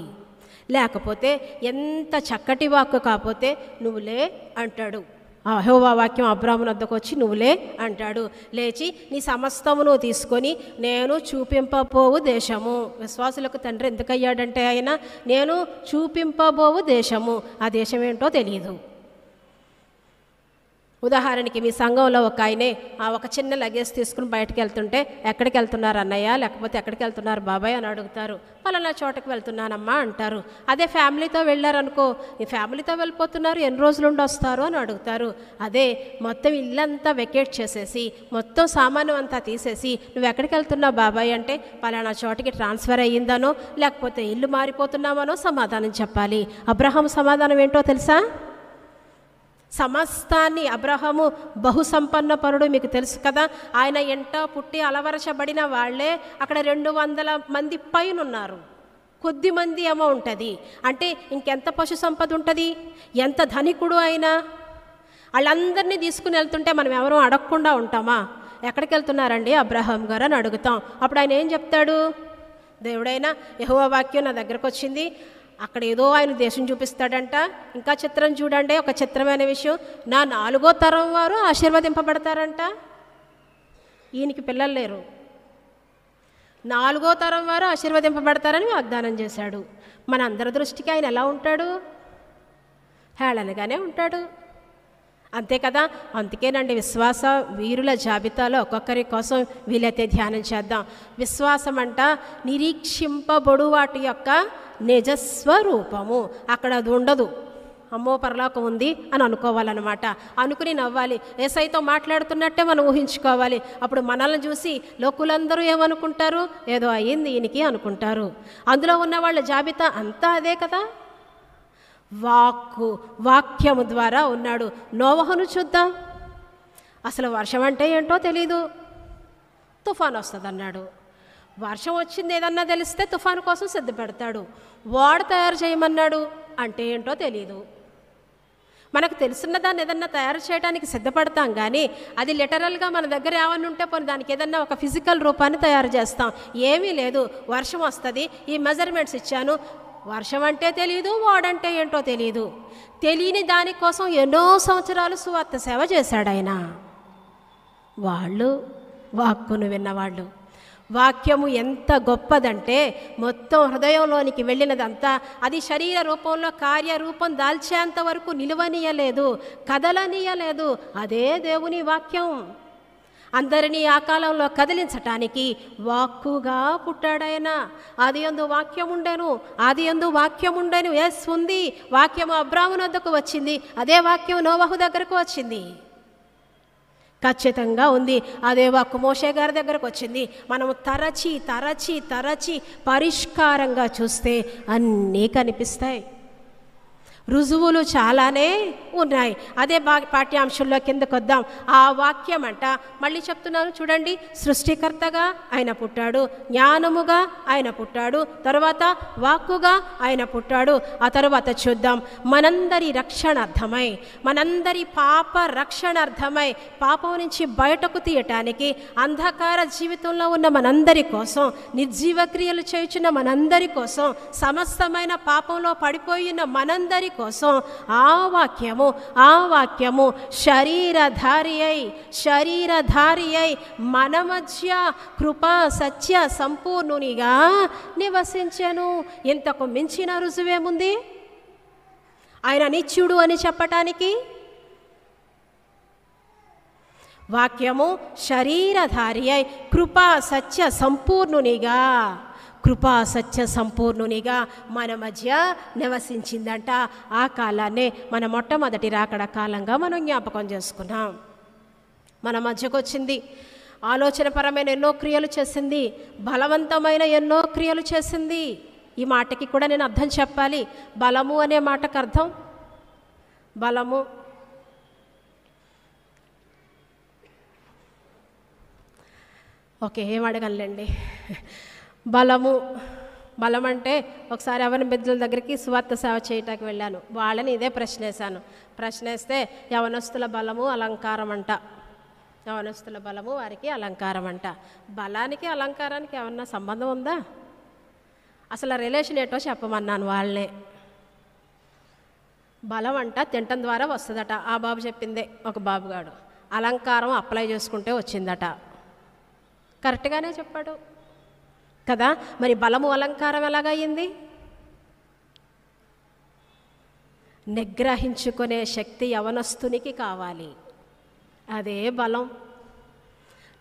లేకపోతే ఎంత చక్కటి వాక్కు కాకపోతే నువ్వులే అంటాడు. యెహోవా వాక్యం అబ్రాహాము వద్దకు వచ్చి నువ్వులే అంటాడు. లేచి నీ సమస్తమును తీసుకొని నేను చూపింపబోవు దేశము. విశ్వాసులకు తండ్రి ఎందుకయ్యాడంటే ఆయన నేను చూపింపబోవు దేశము. ఆ దేశం ఏంటో తెలియదు. ఉదాహరణకి మీ సంఘంలో ఒక ఆయనే ఒక చిన్న లగేజ్ తీసుకుని బయటకు వెళ్తుంటే, ఎక్కడికి వెళ్తున్నారు అన్నయ్య, లేకపోతే ఎక్కడికి వెళ్తున్నారు బాబాయ్ అని అడుగుతారు. పలానా చోటకి వెళ్తున్నానమ్మా అంటారు. అదే ఫ్యామిలీతో వెళ్ళారనుకో, ఈ ఫ్యామిలీతో వెళ్ళిపోతున్నారు, ఎన్ని రోజులుండి వస్తారు అని అడుగుతారు. అదే మొత్తం ఇల్లంతా వెకేట్ చేసేసి మొత్తం సామాను అంతా తీసేసి నువ్వు ఎక్కడికి వెళ్తున్నావు బాబాయ్ అంటే పలానా చోటికి ట్రాన్స్ఫర్ అయ్యిందనో లేకపోతే ఇల్లు మారిపోతున్నామనో సమాధానం చెప్పాలి. అబ్రహాము సమాధానం ఏంటో తెలుసా? సమస్తాన్ని, అబ్రహాము బహుసంపన్న పరుడు, మీకు తెలుసు కదా. ఆయన ఎంట పుట్టి అలవరచబడిన వాళ్ళే అక్కడ 200 మంది పైన ఉన్నారు. కొద్ది మంది ఏమో ఉంటుంది అంటే ఇంకెంత పశు సంపద ఉంటుంది, ఎంత ధనికుడు ఆయన. వాళ్ళందరినీ తీసుకుని వెళ్తుంటే మనం ఎవరూ అడగకుండా ఉంటామా? ఎక్కడికి వెళ్తున్నారండి అబ్రహాం గారు అని అడుగుతాం. అప్పుడు ఆయన ఏం చెప్తాడు? దేవుడైనా యెహోవా వాక్యం నా దగ్గరకు వచ్చింది, అక్కడ ఏదో ఆయన దేశం చూపిస్తాడంట. ఇంకా చిత్రం చూడండి, ఒక చిత్రమైన విషయం, నా 4వ తరం వారు ఆశీర్వదింపబడతారంట. ఈయనకి పిల్లలు లేరు, 4వ తరం వారు ఆశీర్వదింపబడతారని వాగ్దానం చేశాడు. మన అందరి దృష్టికి ఆయన ఎలా ఉంటాడు? హేళనగానే ఉంటాడు, అంతే కదా. అందుకేనండి విశ్వాస వీరుల జాబితాలో ఒక్కొక్కరి కోసం వీలైతే ధ్యానం చేద్దాం. విశ్వాసం అంట నిరీక్షింపబడు వాటి యొక్క నిజస్వరూపము. అక్కడ అది ఉండదు, అమ్మో పరలోకం ఉంది అని అనుకోవాలన్నమాట. అనుకుని నవ్వాలి. యేసయ్యతో మాట్లాడుతున్నట్టే మనం ఊహించుకోవాలి. అప్పుడు మనల్ని చూసి లోకులందరూ ఏమనుకుంటారు? ఏదో అయ్యింది ఈయనకి అనుకుంటారు. అందులో ఉన్న వాళ్ళ జాబితా అంతా అదే కదా. వాక్యము ద్వారా ఉన్నాడు. నోవహును చూద్దాం. అసలు వర్షం అంటే ఏంటో తెలీదు, తుఫాను వస్తుంది అన్నాడు. వర్షం వచ్చింది ఏదన్నా తెలిస్తే తుఫాను కోసం సిద్ధపెడతాడు. ఓడ తయారు చేయమన్నాడు, అంటే ఏంటో తెలీదు. మనకు తెలుసున్న దాన్ని ఏదన్నా తయారు చేయడానికి సిద్ధపడతాం కానీ అది లిటరల్గా మన దగ్గర ఏమన్నా ఉంటే పోనీ దానికి ఏదన్నా ఒక ఫిజికల్ రూపాన్ని తయారు చేస్తాం. ఏమీ లేదు, వర్షం వస్తుంది, ఈ మెజర్మెంట్స్ ఇచ్చాను, వర్షం అంటే తెలియదు, వాడంటే ఏంటో తెలియదు. తెలియని దానికోసం ఎన్నో సంవత్సరాలు సువార్త సేవ చేశాడు ఆయన. వాళ్ళు వాక్కును విన్నవాళ్ళు. వాక్యము ఎంత గొప్పదంటే మొత్తం హృదయంలోనికి వెళ్ళినదంతా అది శరీర రూపంలో కార్యరూపం దాల్చేంత వరకు నిలువనీయలేదు, కదలనీయలేదు. అదే దేవుని వాక్యం. అందరినీ ఆ కాలంలో కదిలించటానికి వాక్కుగా పుట్టాడాయన. ఆది యందు వాక్యం ఉండెను, ఆది యందు వాక్యం ఉండెను. ఎస్ ఉంది. వాక్యము అబ్రాహాము వద్దకు వచ్చింది, అదే వాక్యం నోవహు దగ్గరకు వచ్చింది. ఖచ్చితంగా ఉంది. అదే వాక్కు మోషే గారి దగ్గరకు వచ్చింది. మనము తరచి తరచి తరచి పరిష్కారంగా చూస్తే అన్నీ కనిపిస్తాయి. రుజువులు చాలానే ఉన్నాయి. అదే పాఠ్యాంశంలో కిందకు వద్దాం. ఆ వాక్యం అంట, మళ్ళీ చెప్తున్నాను చూడండి, సృష్టికర్తగా ఆయన పుట్టాడు, జ్ఞానముగా ఆయన పుట్టాడు, తర్వాత వాక్కుగా ఆయన పుట్టాడు. ఆ తర్వాత చూద్దాం, మనందరి రక్షణార్థమై, మనందరి పాప రక్షణార్థమై, పాపం నుంచి బయటకు తీయటానికి, అంధకార జీవితంలో ఉన్న మనందరి కోసం, నిర్జీవ క్రియలు చేయుచున్న మనందరి కోసం, సమస్తమైన పాపంలో పడిపోయిన మనందరి కోసం ఆ వాక్యము శరీరధారి అయి మన మధ్య కృపా సత్య సంపూర్ణునిగా నివసించెను. ఇంతకు మించిన రుజువేముంది ఆయన నిత్యుడు అని చెప్పటానికి? వాక్యము శరీరధారి అయి కృపా సత్య సంపూర్ణునిగా, కృపా సత్య సంపూర్ణునిగా మన మధ్య నివసించిందంట. ఆ కాలాన్నే మన మొట్టమొదటి రాకడ కాలంగా మనం జ్ఞాపకం చేసుకున్నాం. మన మధ్యకు వచ్చింది, ఆలోచనపరమైన ఎన్నో క్రియలు చేసింది, బలవంతమైన ఎన్నో క్రియలు చేసింది. ఈ మాటకి కూడా నేను అర్థం చెప్పాలి. బలము అనే మాటకు అర్థం, బలము ఓకే, ఏం అడగలండి. బలం అంటే ఒకసారి యవన బిడ్డల దగ్గరికి సువార్త సేవ చేయటానికి వెళ్ళాను. వాళ్ళని ఇదే ప్రశ్న వేస్తే యవనస్తుల బలము అలంకారం అంట. యవనస్తుల బలము వారికి అలంకారం అంట. బలానికి అలంకారానికి ఏమన్నా సంబంధం ఉందా? అసలు రిలేషన్ ఏంటో చెప్పమన్నాను వాళ్ళనే. బలం అంట తినటం ద్వారా వస్తుందట. ఆ బాబు చెప్పిందే ఒక బాబుగాడు. అలంకారం అప్లై చేసుకుంటే వచ్చిందట. కరెక్ట్గానే చెప్పాడు కదా. మరి బలము అలంకారం ఎలాగయ్యింది? నిగ్రహించుకునే శక్తి యవనస్తునికి కావాలి. అదే బలం.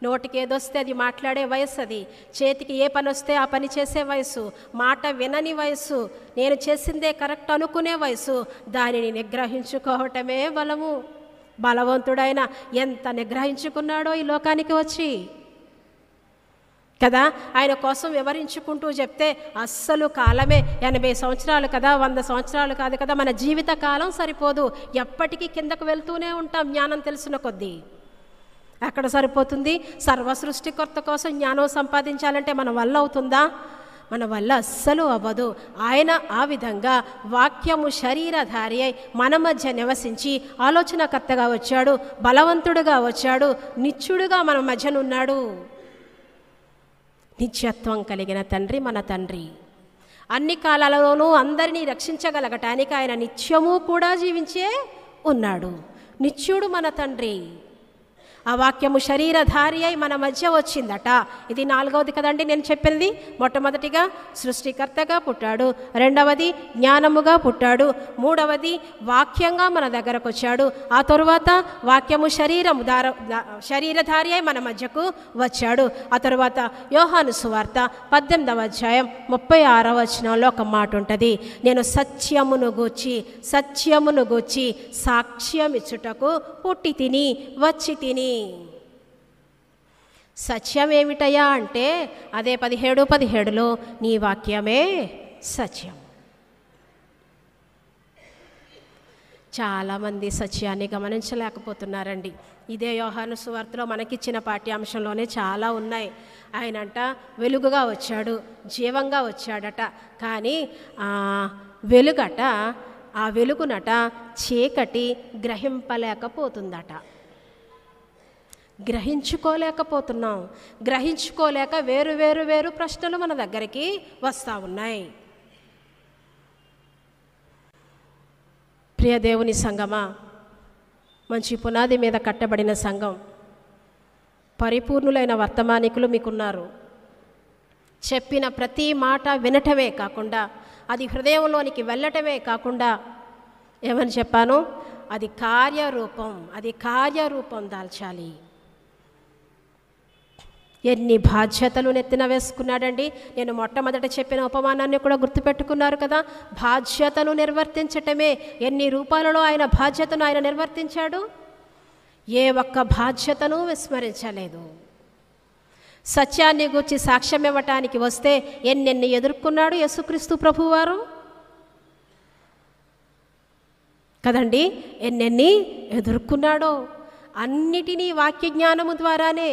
నోటికి ఏదొస్తే అది మాట్లాడే వయసు, అది చేతికి ఏ పని వస్తే ఆ పని చేసే వయసు, మాట వినని వయసు, నేను చేసిందే కరెక్ట్ అనుకునే వయసు. దానిని నిగ్రహించుకోవటమే బలము. బలవంతుడైన ఎంత నిగ్రహించుకున్నాడో ఈ లోకానికి వచ్చి కదా. ఆయన కోసం వివరించుకుంటూ చెప్తే అస్సలు కాలమే 80 సంవత్సరాలు కదా, 100 సంవత్సరాలు కాదు కదా, మన జీవిత కాలం సరిపోదు. ఎప్పటికీ కిందకు వెళ్తూనే ఉంటాం జ్ఞానం తెలిసిన కొద్దీ. ఎక్కడ సరిపోతుంది? సర్వ సృష్టికర్త కోసం జ్ఞానం సంపాదించాలంటే మన వల్ల అవుతుందా? మన వల్ల అస్సలు అవ్వదు. ఆయన ఆ విధంగా వాక్యము శరీరధారి అయి మన మధ్య నివసించి ఆలోచనకర్తగా వచ్చాడు, బలవంతుడుగా వచ్చాడు, నిత్యుడుగా మన మధ్యనున్నాడు. నిత్యత్వం కలిగిన తండ్రి మన తండ్రి. అన్ని కాలాలలోనూ అందరినీ రక్షించగలగటానికి ఆయన నిత్యము కూడా జీవించే ఉన్నాడు. నిత్యుడు మన తండ్రి. ఆ వాక్యము శరీరధారి అయి మన మధ్య వచ్చిందట. ఇది 4వది కదండి నేను చెప్పింది. మొట్టమొదటిగా సృష్టికర్తగా పుట్టాడు, రెండవది జ్ఞానముగా పుట్టాడు, మూడవది వాక్యంగా మన దగ్గరకు వచ్చాడు, ఆ తరువాత వాక్యము శరీరధారి అయి మన మధ్యకు వచ్చాడు. ఆ తరువాత యోహాను సువార్త 18వ అధ్యాయం 36వ వచనంలో ఒక మాట ఉంటుంది, నేను సత్యమును గూర్చి సాక్ష్యం ఇచ్చుటకు పుట్టి తిని వచ్చి తిని. సత్యం ఏమిటయా అంటే అదే 17:17లో నీ వాక్యమే సత్యం. చాలామంది సత్యాన్ని గమనించలేకపోతున్నారండి. ఇదే యోహాను సువార్తలో మనకిచ్చిన పాఠ్యాంశంలోనే చాలా ఉన్నాయి. ఆయనంట వెలుగుగా వచ్చాడు, జీవంగా వచ్చాడట. కానీ వెలుగట, ఆ వెలుగునట చీకటి గ్రహింపలేకపోతుందట. గ్రహించుకోలేకపోతున్నాం. గ్రహించుకోలేక వేరు ప్రశ్నలు మన దగ్గరికి వస్తూ ఉన్నాయి. ప్రియ దేవుని సంఘమా, మంచి పునాది మీద కట్టబడిన సంఘం, పరిపూర్ణులైన వర్తమానికులు మీకున్నారు. చెప్పిన ప్రతి మాట వినటమే కాకుండా, అది హృదయంలోనికి వెళ్ళటమే కాకుండా, ఏమని చెప్పాను, అది కార్యరూపం దాల్చాలి. ఎన్ని బాధ్యతలు నెత్తిన వేసుకున్నాడండి. నేను మొట్టమొదట చెప్పిన ఉపమానాన్ని కూడా గుర్తుపెట్టుకున్నారు కదా. బాధ్యతను నిర్వర్తించటమే. ఎన్ని రూపాలలో ఆయన బాధ్యతను ఆయన నిర్వర్తించాడు. ఏ ఒక్క బాధ్యతను విస్మరించలేదు. సత్యాన్ని గూర్చి సాక్ష్యం ఇవ్వటానికి వస్తే ఎన్నెన్ని ఎదుర్కొన్నాడు యేసుక్రీస్తు ప్రభువారు కదండి. ఎన్నెన్ని ఎదుర్కొన్నాడో. అన్నిటినీ వాక్య జ్ఞానము ద్వారానే,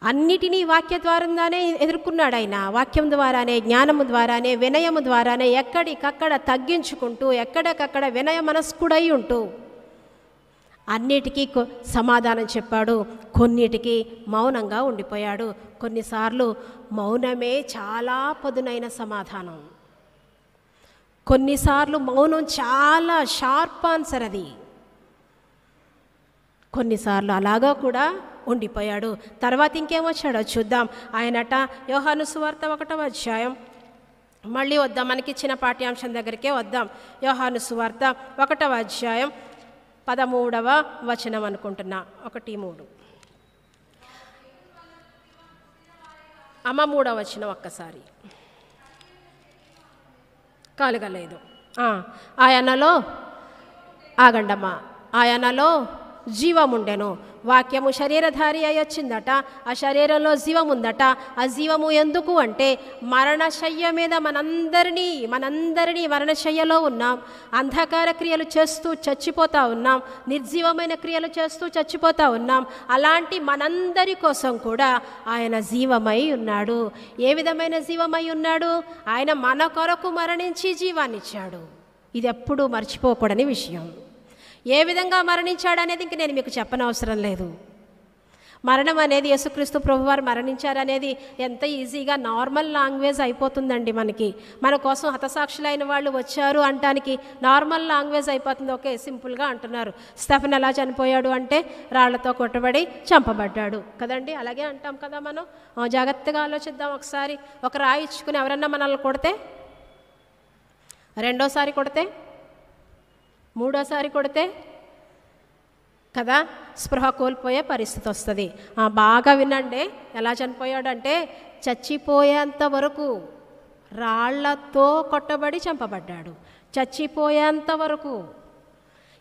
అన్నిటినీ వాక్య ద్వారానే ఎదుర్కొన్నాడు ఆయన. వాక్యం ద్వారానే, జ్ఞానము ద్వారానే, వినయము ద్వారానే, ఎక్కడికక్కడ తగ్గించుకుంటూ, ఎక్కడికక్కడ వినయ మనస్కుడై ఉంటూ అన్నిటికీ సమాధానం చెప్పాడు. కొన్నిటికి మౌనంగా ఉండిపోయాడు. కొన్నిసార్లు మౌనమే చాలా పదునైన సమాధానం. కొన్నిసార్లు మౌనం చాలా షార్ప్ ఆన్సర్. అది కొన్నిసార్లు అలాగా కూడా ఉండిపోయాడు. తర్వాత ఇంకేమొచ్చాడో చూద్దాం. ఆయనట యోహాను సువార్త 1వ అధ్యాయం, మళ్ళీ వద్దాం, మనకిచ్చిన పాఠ్యాంశం దగ్గరికే వద్దాం. యోహాను సువార్త 1వ అధ్యాయం 13వ వచనం అనుకుంటున్నా. 1:3 అమ్మ 3వ వచనం ఒక్కసారి కలగలేదు. ఆయనలో ఆగండమ్మా. ఆయనలో జీవముండెను, వాక్యము శరీరధారి అయి వచ్చిందట. ఆ శరీరంలో జీవం ఉందట. ఆ జీవము ఎందుకు అంటే మరణశయ్య మీద మనందరినీ మరణశయ్యలో ఉన్నాం. అంధకార క్రియలు చేస్తూ చచ్చిపోతూ ఉన్నాం. నిర్జీవమైన క్రియలు చేస్తూ చచ్చిపోతూ ఉన్నాం. అలాంటి మనందరి కోసం కూడా ఆయన జీవమై ఉన్నాడు. ఏ విధమైన జీవమై ఉన్నాడు? ఆయన మన కొరకు మరణించి జీవాన్నిచ్చాడు. ఇది ఎప్పుడూ మర్చిపోకూడని విషయం. ఏ విధంగా మరణించాడనేది ఇంక నేను మీకు చెప్పనవసరం లేదు. మరణం అనేది, యేసుక్రీస్తు ప్రభువారు మరణించారనేది ఎంత ఈజీగా నార్మల్ లాంగ్వేజ్ అయిపోతుందండి. మన కోసం హతసాక్షులైన వాళ్ళు వచ్చారు అంటానికి నార్మల్ లాంగ్వేజ్ అయిపోతుంది. ఓకే, సింపుల్గా అంటున్నారు. స్టెఫెన్ ఎలా చనిపోయాడు అంటే రాళ్లతో కొట్టబడి చంపబడ్డాడు కదండి. అలాగే అంటాం కదా మనం. జాగ్రత్తగా ఆలోచిద్దాం ఒకసారి. ఒక రాయి ఇచ్చుకుని ఎవరన్నా మనల్ని కొడితే, రెండోసారి కొడితే, మూడోసారి కొడితే కదా స్పృహ కోల్పోయే పరిస్థితి వస్తుంది. బాగా వినండి, ఎలా చనిపోయాడంటే చచ్చిపోయేంత వరకు రాళ్లతో కొట్టబడి చంపబడ్డాడు. చచ్చిపోయేంత వరకు.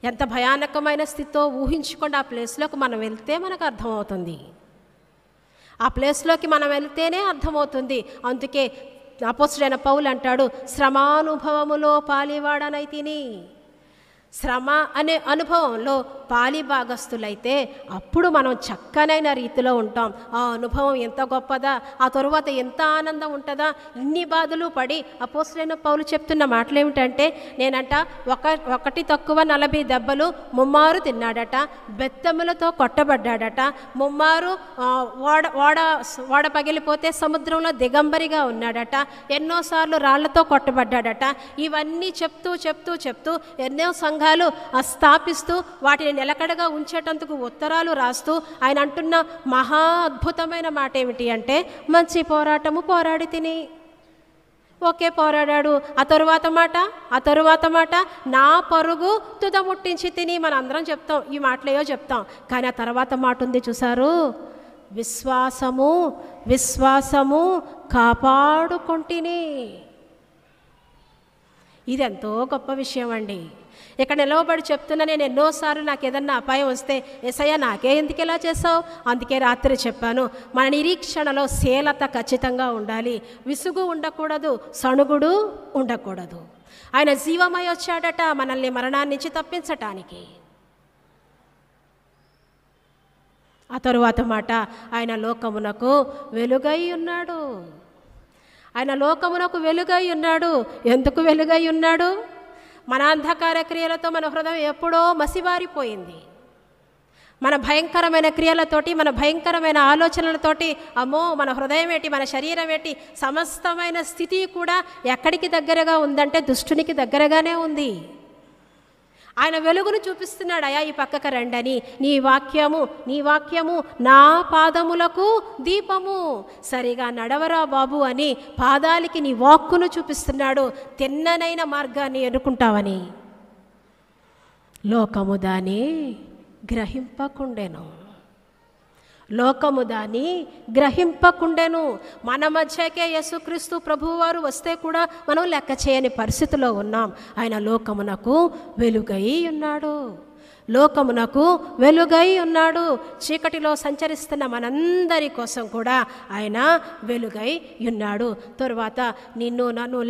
ఎంత భయానకమైన స్థితితో ఊహించుకోండి. ఆ ప్లేస్లోకి మనం వెళ్తే మనకు అర్థమవుతుంది. ఆ ప్లేస్లోకి మనం వెళ్తేనే అర్థమవుతుంది. అందుకే అపోస్తలుడైన పౌలు అంటాడు, శ్రమానుభవములో పాలివాడనైతిని. శ్రమ అనే అనుభవంలో పాలిభాగస్తులైతే అప్పుడు మనం చక్కనైన రీతిలో ఉంటాం. ఆ అనుభవం ఎంత గొప్పదా, ఆ తరువాత ఎంత ఆనందం ఉంటుందా. ఇన్ని బాధలు పడి అపోస్తలుడైన పౌలు చెప్తున్న మాటలు ఏమిటంటే, నేనంట ఒకటి తక్కువ 40 దెబ్బలు ముమ్మారు తిన్నాడట. బెత్తములతో కొట్టబడ్డాడట. ముమ్మారు ఓడ పగిలిపోతే సముద్రంలో దిగంబరిగా ఉన్నాడట. ఎన్నోసార్లు రాళ్లతో కొట్టబడ్డాడట. ఇవన్నీ చెప్తూ చెప్తూ చెప్తూ ఎన్నో సంఘాలు స్థాపిస్తూ వాటిని నిలకడగా ఉంచేటందుకు ఉత్తరాలు రాస్తూ ఆయన అంటున్న మహా అద్భుతమైన మాట ఏమిటి అంటే, మంచి పోరాటము పోరాడి తిని. ఓకే, పోరాడాడు. ఆ తరువాత మాట నా పరుగు తుదముట్టించి తిని. మన అందరం చెప్తాం, ఈ మాటలేయో చెప్తాం. కానీ ఆ తర్వాత మాట ఉంది చూసారు, విశ్వాసము కాపాడుకొంటిని. ఇది ఎంతో గొప్ప విషయం అండి. ఇక్కడ నిలవబడి చెప్తున్నా, నేను ఎన్నోసార్లు నాకు ఏదన్నా అపాయం వస్తే, యేసయ్య నాకే ఎందుకు ఇలా చేసావు? అందుకే రాత్రి చెప్పాను, మన నిరీక్షణలో శీలత ఖచ్చితంగా ఉండాలి. విసుగు ఉండకూడదు, సణుగుడు ఉండకూడదు. ఆయన జీవమై వచ్చాడట మనల్ని మరణాన్ని నుంచి తప్పించటానికి. ఆ తరువాత మాట, ఆయన లోకమునకు వెలుగై ఉన్నాడు. ఆయన లోకమునకు వెలుగై ఉన్నాడు. ఎందుకు వెలుగై ఉన్నాడు? మన అంధకార క్రియలతో మన హృదయం ఎప్పుడో మసిబారిపోయింది. మన భయంకరమైన క్రియలతోటి, మన భయంకరమైన ఆలోచనలతోటి, అమ్మో మన హృదయం ఏంటి, మన శరీరం ఏంటి, సమస్తమైన స్థితి కూడా ఎక్కడికి దగ్గరగా ఉందంటే దుష్టునికి దగ్గరగానే ఉంది. ఆయన వెలుగును చూపిస్తున్నాడు. అయా ఈ పక్కకు రండని, నీ వాక్యము నా పాదములకు దీపము, సరిగా నడవరా బాబు అని పాదాలకి నీ వాక్కును చూపిస్తున్నాడు. తిన్ననైన మార్గాన్ని ఎన్నుకుంటావని. లోకము దాన్ని గ్రహింపకుండెను. మన మధ్యకే యేసుక్రీస్తు ప్రభువారు వస్తే కూడా మనం లెక్క చేయని పరిస్థితిలో ఉన్నాం. ఆయన లోకమునకు వెలుగై ఉన్నాడు. చీకటిలో సంచరిస్తున్న మనందరి కోసం కూడా ఆయన వెలుగై ఉన్నాడు. తరువాత నిన్ను నన్ను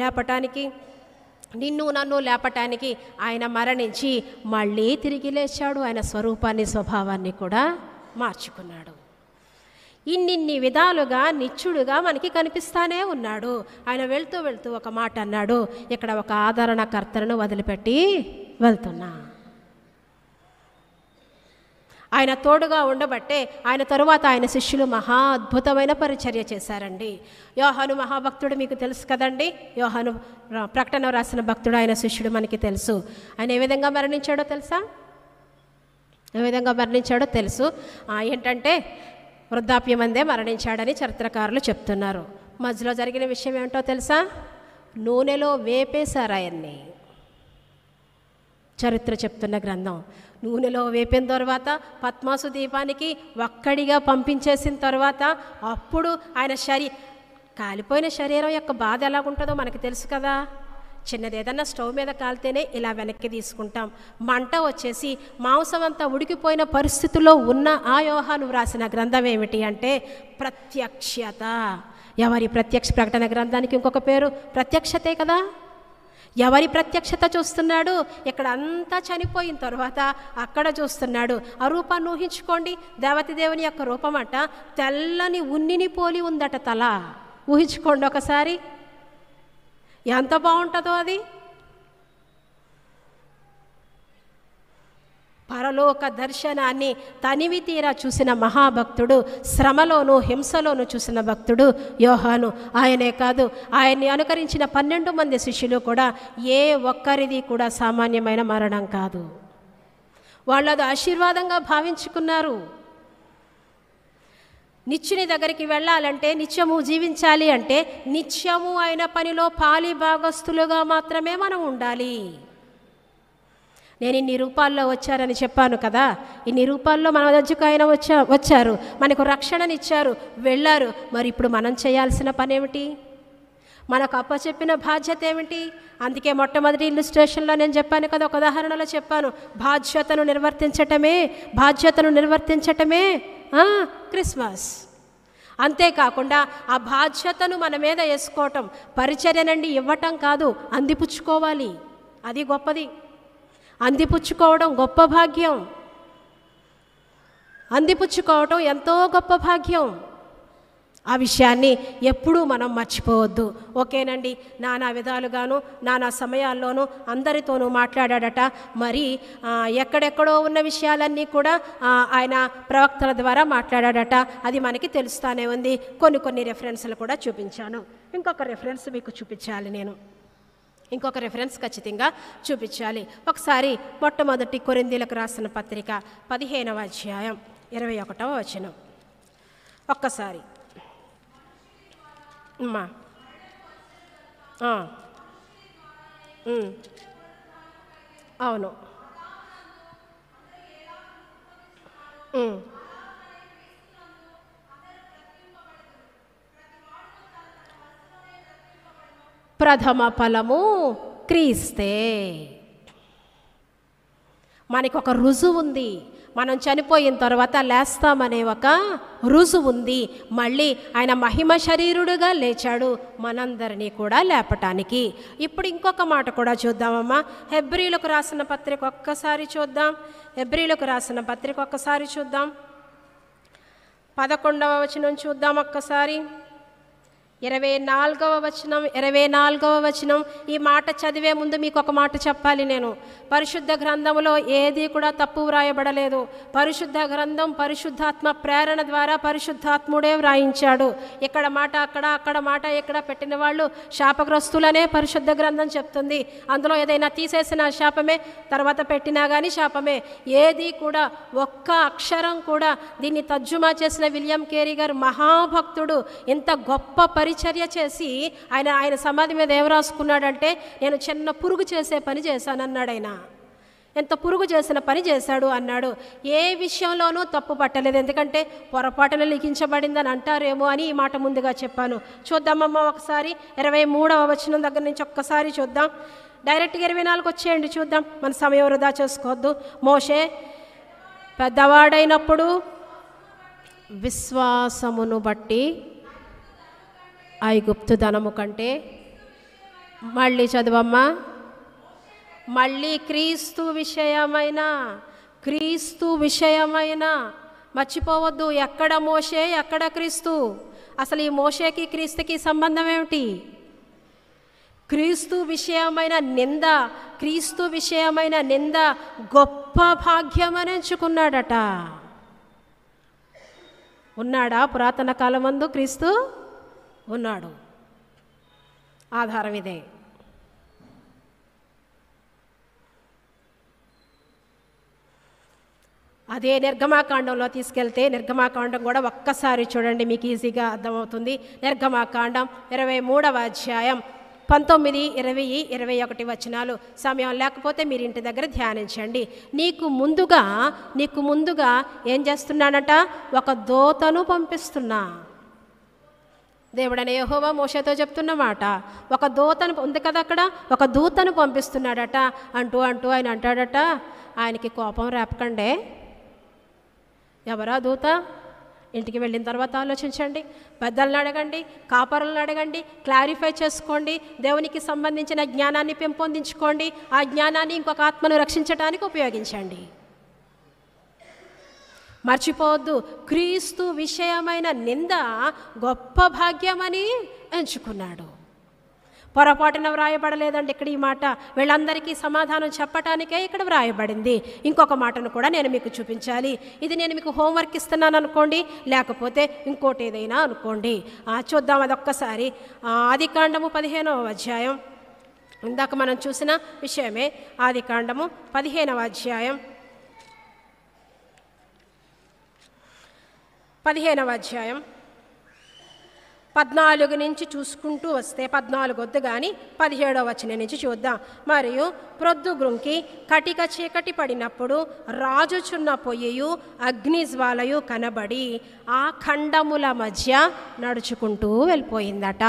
లేపటానికి ఆయన మరణించి మళ్ళీ తిరిగి లేచాడు. ఆయన స్వరూపాన్ని, స్వభావాన్ని కూడా మార్చుకున్నాడు. ఇన్నిన్ని విధాలుగా నిత్యుడుగా మనకి కనిపిస్తానే ఉన్నాడు. ఆయన వెళ్తూ ఒక మాట అన్నాడు, ఇక్కడ ఒక ఆదరణకర్తను వదిలిపెట్టి వెళ్తున్నా. ఆయన తోడుగా ఉండబట్టే ఆయన తరువాత ఆయన శిష్యులు మహా అద్భుతమైన పరిచర్య చేశారండి. యోహాను మహాభక్తుడు మీకు తెలుసు కదండి. యోహాను ప్రకటన రాసిన భక్తుడు, ఆయన శిష్యుడు మనకి తెలుసు. ఆయన ఏ విధంగా మరణించాడో తెలుసు. ఏంటంటే వృద్ధాప్యమందే మరణించాడని చరిత్రకారులు చెప్తున్నారు. మధ్యలో జరిగిన విషయం ఏమిటో తెలుసా? నూనెలో వేపేశారు ఆయన్ని. చరిత్ర చెప్తున్న గ్రంథం. నూనెలో వేపిన తర్వాత పద్మాసు దీపానికి ఒక్కడిగా పంపించేసిన తర్వాత అప్పుడు ఆయన కాలిపోయిన శరీరం యొక్క బాధ ఎలాగుంటుందో మనకి తెలుసు కదా. చిన్నది ఏదన్నా స్టవ్ మీద కాలితేనే ఇలా వెనక్కి తీసుకుంటాం. మంట వచ్చేసి మాంసం అంతా ఉడికిపోయిన పరిస్థితుల్లో ఉన్న ఆ యోహాను వ్రాసిన గ్రంథం ఏమిటి అంటే ప్రత్యక్షత. ఎవరి ప్రకటన గ్రంథానికి ఇంకొక పేరు ప్రత్యక్షతే కదా. ఎవరి ప్రత్యక్షత చూస్తున్నాడు? ఇక్కడ అంతా చనిపోయిన తర్వాత అక్కడ చూస్తున్నాడు. ఆ రూపాన్ని ఊహించుకోండి. దేవతి దేవుని యొక్క రూపం అట తెల్లని ఉన్నిని పోలి ఉందట తల. ఊహించుకోండి ఒకసారి, ఎంత బాగుంటుందో అది. పరలోక దర్శనాన్ని తనివి తీరా చూసిన మహాభక్తుడు, శ్రమలోను హింసలోను చూసిన భక్తుడు యోహాను. ఆయనే కాదు, ఆయన్ని అనుకరించిన 12 మంది శిష్యులు కూడా ఏ ఒక్కరిది కూడా సామాన్యమైన మరణం కాదు. వాళ్ళు అది ఆశీర్వాదంగా భావించుకున్నారు. నిత్యుని దగ్గరికి వెళ్ళాలంటే, నిత్యము జీవించాలి అంటే నిత్యము ఆయన పనిలో పాలి భాగస్తులుగా మాత్రమే మనం ఉండాలి. నేను ఇన్ని రూపాల్లో వచ్చారని చెప్పాను కదా. ఇన్ని రూపాల్లో మన దగ్గరకు ఆయన వచ్చారు, మనకు రక్షణనిచ్చారు, వెళ్ళారు. మరి ఇప్పుడు మనం చేయాల్సిన పని ఏమిటి? మనకు అప్పచెప్పిన బాధ్యత ఏమిటి? అందుకే మొట్టమొదటి ఇల్లుస్ట్రేషన్లో నేను చెప్పాను కదా, ఒక ఉదాహరణలో చెప్పాను, బాధ్యతను నిర్వర్తించటమే క్రిస్మస్. అంతేకాకుండా ఆ బాధ్యతను మన మీద వేసుకోవటం, పరిచర్యనండి ఇవ్వటం కాదు, అందిపుచ్చుకోవాలి. అది గొప్పది. అందిపుచ్చుకోవడం గొప్ప భాగ్యం. అందిపుచ్చుకోవటం ఎంతో గొప్ప భాగ్యం. ఆ విషయాన్ని ఎప్పుడూ మనం మర్చిపోవద్దు. ఓకేనండి, నానా విధాలుగాను నానా సమయాల్లోనూ అందరితోనూ మాట్లాడాడట. మరి ఎక్కడెక్కడో ఉన్న విషయాలన్నీ కూడా ఆయన ప్రవక్తల ద్వారా మాట్లాడాడట. అది మనకి తెలుస్తానే ఉంది. కొన్ని రెఫరెన్స్లు కూడా చూపించాను. ఇంకొక రెఫరెన్స్ మీకు చూపించాలి. ఇంకొక రెఫరెన్స్ ఖచ్చితంగా చూపించాలి. ఒకసారి మొట్టమొదటి కొరింథీయులకు రాసిన పత్రిక 15వ అధ్యాయం 21వ వచనం ఒక్కసారి అమ్మా. అవును, ప్రథమ ఫలము క్రీస్తే. మనకు ఒక రుజువు ఉంది. మనం చనిపోయిన తర్వాత లేస్తామనే ఒక రుజువు ఉంది. మళ్ళీ ఆయన మహిమ శరీరుడుగా లేచాడు మనందరినీ కూడా లేపటానికి. ఇప్పుడు ఇంకొక మాట కూడా చూద్దామమ్మా. హెబ్రీలకు రాసిన పత్రిక ఒక్కసారి చూద్దాం. 11వ వచనం చూద్దాం ఒక్కసారి. 24వ వచనం 24వ వచనం. ఈ మాట చదివే ముందు మీకు ఒక మాట చెప్పాలి. నేను పరిశుద్ధ గ్రంథంలో ఏది కూడా తప్పు వ్రాయబడలేదు. పరిశుద్ధ గ్రంథం పరిశుద్ధాత్మ ప్రేరణ ద్వారా పరిశుద్ధాత్ముడే వ్రాయించాడు. ఇక్కడ మాట అక్కడ, అక్కడ మాట ఇక్కడ పెట్టిన వాళ్ళు శాపగ్రస్తులనే పరిశుద్ధ గ్రంథం చెప్తుంది. అందులో ఏదైనా తీసేసిన శాపమే, తర్వాత పెట్టినా కానీ శాపమే. ఏది కూడా ఒక్క అక్షరం కూడా దీన్ని తర్జుమా చేసిన విలియం కేరీ గారు మహాభక్తుడు. ఇంత గొప్ప పరిచర్య చేసి ఆయన సమాధి మీద ఏం రాసుకున్నాడంటే, నేను చిన్న పురుగు చేసే పని చేశానన్నాడు. ఆయన ఎంత పురుగు చేసిన పని చేశాడు అన్నాడు. ఏ విషయంలోనూ తప్పు పట్టలేదు. ఎందుకంటే పొరపాటున లిఖించబడిందని అంటారేమో అని ఈ మాట ముందుగా చెప్పాను. చూద్దామమ్మ ఒకసారి 23వ వచనం దగ్గర నుంచి ఒక్కసారి చూద్దాం. డైరెక్ట్గా 24 వచ్చేయండి, చూద్దాం. మన సమయం వృధా చేసుకోవద్దు. మోషే పెద్దవాడైనప్పుడు విశ్వాసమును బట్టి ఐగుప్తు ధనము కంటే, మళ్ళీ చదువమ్మా, మళ్ళీ క్రీస్తు విషయమైన మర్చిపోవద్దు. ఎక్కడ మోషే, ఎక్కడ క్రీస్తు? అసలు ఈ మోషేకి క్రీస్తుకి సంబంధం ఏమిటి? క్రీస్తు విషయమైన నింద గొప్ప భాగ్యమని ఎంచుకున్నాడట. ఉన్నాడా పురాతన కాలమందు క్రీస్తు? ఉన్నాడు. ఆధారం ఇదే. అదే నిర్గమాకాండంలో తీసుకెళ్తే, నిర్గమాకాండం కూడా ఒక్కసారి చూడండి, మీకు ఈజీగా అర్థమవుతుంది. నిర్గమాకాండం 23వ అధ్యాయం 19, 20, 21 వచనాలు. సమయం లేకపోతే మీరు ఇంటి దగ్గర ధ్యానించండి. నీకు ముందుగా ఏం చేస్తున్నానట? ఒక దూతను పంపిస్తున్నా. దేవుడనే యెహోవా మోషేతో చెప్తున్నమాట. ఒక దూతను ఉంది కదా అక్కడ, ఒక దూతను పంపిస్తున్నాడట. అంటూ ఆయన అంటాడట, ఆయనకి కోపం రేపకండే. ఎవరా దూత? ఇంటికి వెళ్ళిన తర్వాత ఆలోచించండి. పెద్దలను అడగండి, కాపరులను అడగండి, క్లారిఫై చేసుకోండి. దేవునికి సంబంధించిన జ్ఞానాన్ని పెంపొందించుకోండి. ఆ జ్ఞానాన్ని ఇంకొక ఆత్మను రక్షించడానికి ఉపయోగించండి. మర్చిపోవద్దు, క్రీస్తు విషయమైన నింద గొప్ప భాగ్యమని ఎంచుకున్నాడు. పొరపాటున వ్రాయబడలేదండి ఇక్కడ ఈ మాట. వీళ్ళందరికీ సమాధానం చెప్పటానికే ఇక్కడ వ్రాయబడింది. ఇంకొక మాటను కూడా నేను మీకు చూపించాలి. ఇది నేను మీకు హోంవర్క్ ఇస్తున్నాను అనుకోండి, లేకపోతే ఇంకోటి ఏదైనా అనుకోండి. చూద్దాం అదొక్కసారి. ఆదికాండము 15వ అధ్యాయం. ఇందాక మనం చూసిన విషయమే. ఆదికాండము 15వ అధ్యాయం 14 నుంచి చూసుకుంటూ వస్తే, 14 వద్దు కానీ 17వ వచనం నుంచి చూద్దాం. మరియు ప్రొద్దుగ్రుంకి కటిక చీకటి పడినప్పుడు రాజుచున్న పొయ్యయు అగ్నిజ్వాలయు కనబడి ఆ ఖండముల మధ్య నడుచుకుంటూ వెళ్ళిపోయిందట.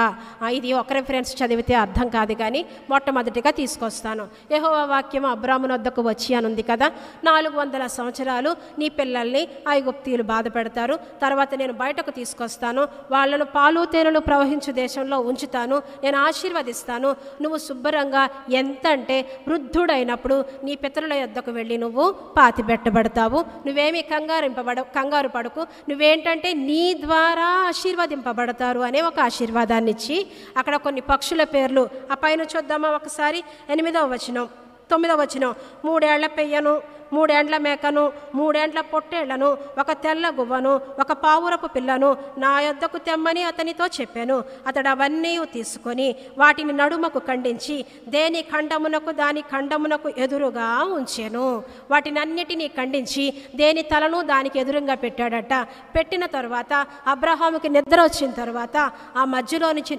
ఇది ఒక రిఫరెన్స్ చదివితే అర్థం కాదు కానీ మొట్టమొదటిగా తీసుకొస్తాను. యెహోవా వాక్యం అబ్రామును వద్దకు వచ్చి అనుంది కదా, 400 సంవత్సరాలు నీ పిల్లల్ని ఐగుప్తీయులు బాధ పెడతారు, తర్వాత నేను బయటకు తీసుకొస్తాను, వాళ్ళను పాలు తేనెలు ప్రవహించు దేశంలో ఉంచుతాను, నేను ఆశీర్వదిస్తాను. నువ్వు శుభ్రంగా ఎంత అంటే వృద్ధుడైనప్పుడు నీ పితరుల యొద్దకు వెళ్ళి నువ్వు పాతిపెట్టబడతావు. నువ్వేమీ కంగారు పడకు. నువ్వేంటంటే నీ ద్వారా ఆశీర్వదింపబడతారు అనే ఒక ఆశీర్వాదాన్ని ఇచ్చి అక్కడ కొన్ని పక్షుల పేర్లు ఆ పైన చూద్దామా ఒకసారి. 8వ వచనం 9వ వచనం. 3 ఏళ్ల పెయ్యను, 3 ఏండ్ల మేకను, 3 ఏండ్ల పొట్టేళ్లను, ఒక తెల్ల గువ్వను, ఒక పావురపు పిల్లను నా యొద్దకు తెమ్మని అతనితో చెప్పాను. అతడు అవన్నీ తీసుకొని వాటిని నడుమకు ఖండించి దేని ఖండమునకు దాని ఖండమునకు ఎదురుగా ఉంచెను. వాటినన్నిటినీ ఖండించి దేని తలను దానికి ఎదురుగా పెట్టాడట. పెట్టిన తర్వాత అబ్రహాముకి నిద్ర వచ్చిన తర్వాత ఆ మధ్యలో నుంచి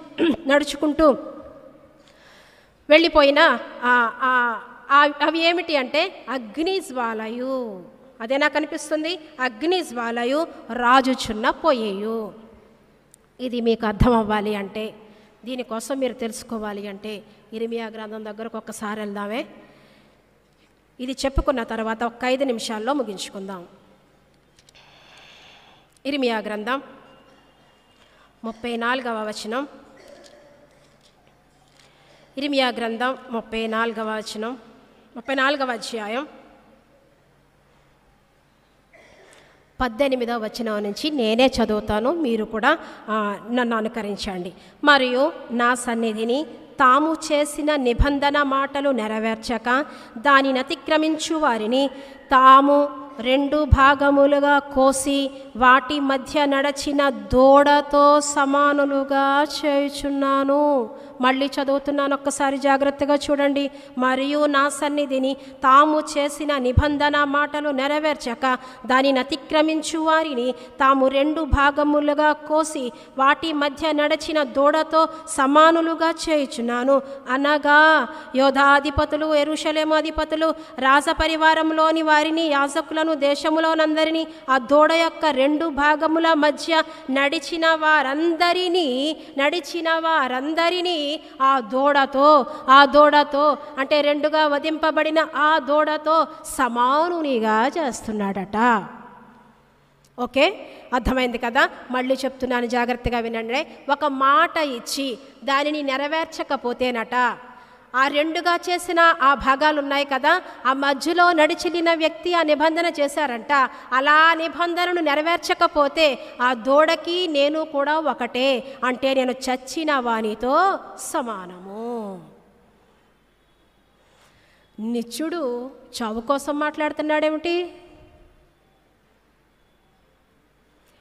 నడుచుకుంటూ వెళ్ళిపోయిన అవి ఏమిటి అంటే అగ్నిజ్వాలయు. అదే నాకు అనిపిస్తుంది, అగ్నిజ్వాలయు రాజుచున్న పొయ్యయు. ఇది మీకు అర్థం అవ్వాలి అంటే, దీనికోసం మీరు తెలుసుకోవాలి అంటే ఇర్మియా గ్రంథం దగ్గరకు ఒక్కసారి వెళ్దామే. ఇది చెప్పుకున్న తర్వాత ఒక 5 నిమిషాల్లో ముగించుకుందాం. ఇర్మియా గ్రంథం 34వ వచనం. ఇర్మియా గ్రంథం 34వ వచనం, 34వ అధ్యాయం 18వ వచనం నుంచి నేనే చదువుతాను, మీరు కూడా నన్ను అనుకరించండి. మరియు నా సన్నిధిని తాము చేసిన నిబంధన మాటలు నెరవేర్చక దానిని అతిక్రమించు వారిని తాము 2 భాగములుగా కోసి వాటి మధ్య నడచిన దూడతో సమానులుగా చేయుచున్నాను. మళ్ళీ చదువుతున్నాను, ఒక్కసారి జాగ్రత్తగా చూడండి. మరియు నా సన్నిధిని తాము చేసిన నిబంధన మాటలు నెరవేర్చక దానిని అతిక్రమించు వారిని తాము 2 భాగములుగా కోసి వాటి మధ్య నడిచిన దూడతో సమానులుగా చేయుచున్నాను. అనగా యోధాధిపతులు, యెరూషలేము అధిపతులు, రాజపరివారంలోని వారిని, యాజకులను, దేశములోనందరినీ, ఆ దూడ యొక్క 2 భాగముల మధ్య నడిచిన వారందరినీ ఆ దూడతో అంటే 2గా వధింపబడిన ఆ దూడతో సమానునిగా చేస్తున్నాడట. ఓకే, అర్థమైంది కదా? మళ్ళీ చెప్తున్నాను, జాగ్రత్తగా వినండి. ఒక మాట ఇచ్చి దానిని నెరవేర్చకపోతేనట ఆ 2గా చేసిన ఆ భాగాలు ఉన్నాయి కదా, ఆ మధ్యలో నడిచిలిన వ్యక్తి ఆ నిబంధన చేశారంట. అలా నిబంధనను నెరవేర్చకపోతే ఆ దూడకి నేను కూడా ఒకటే, అంటే నేను చచ్చిన వానితో సమానము. నిత్యుడు చావు కోసం మాట్లాడుతున్నాడేమిటి?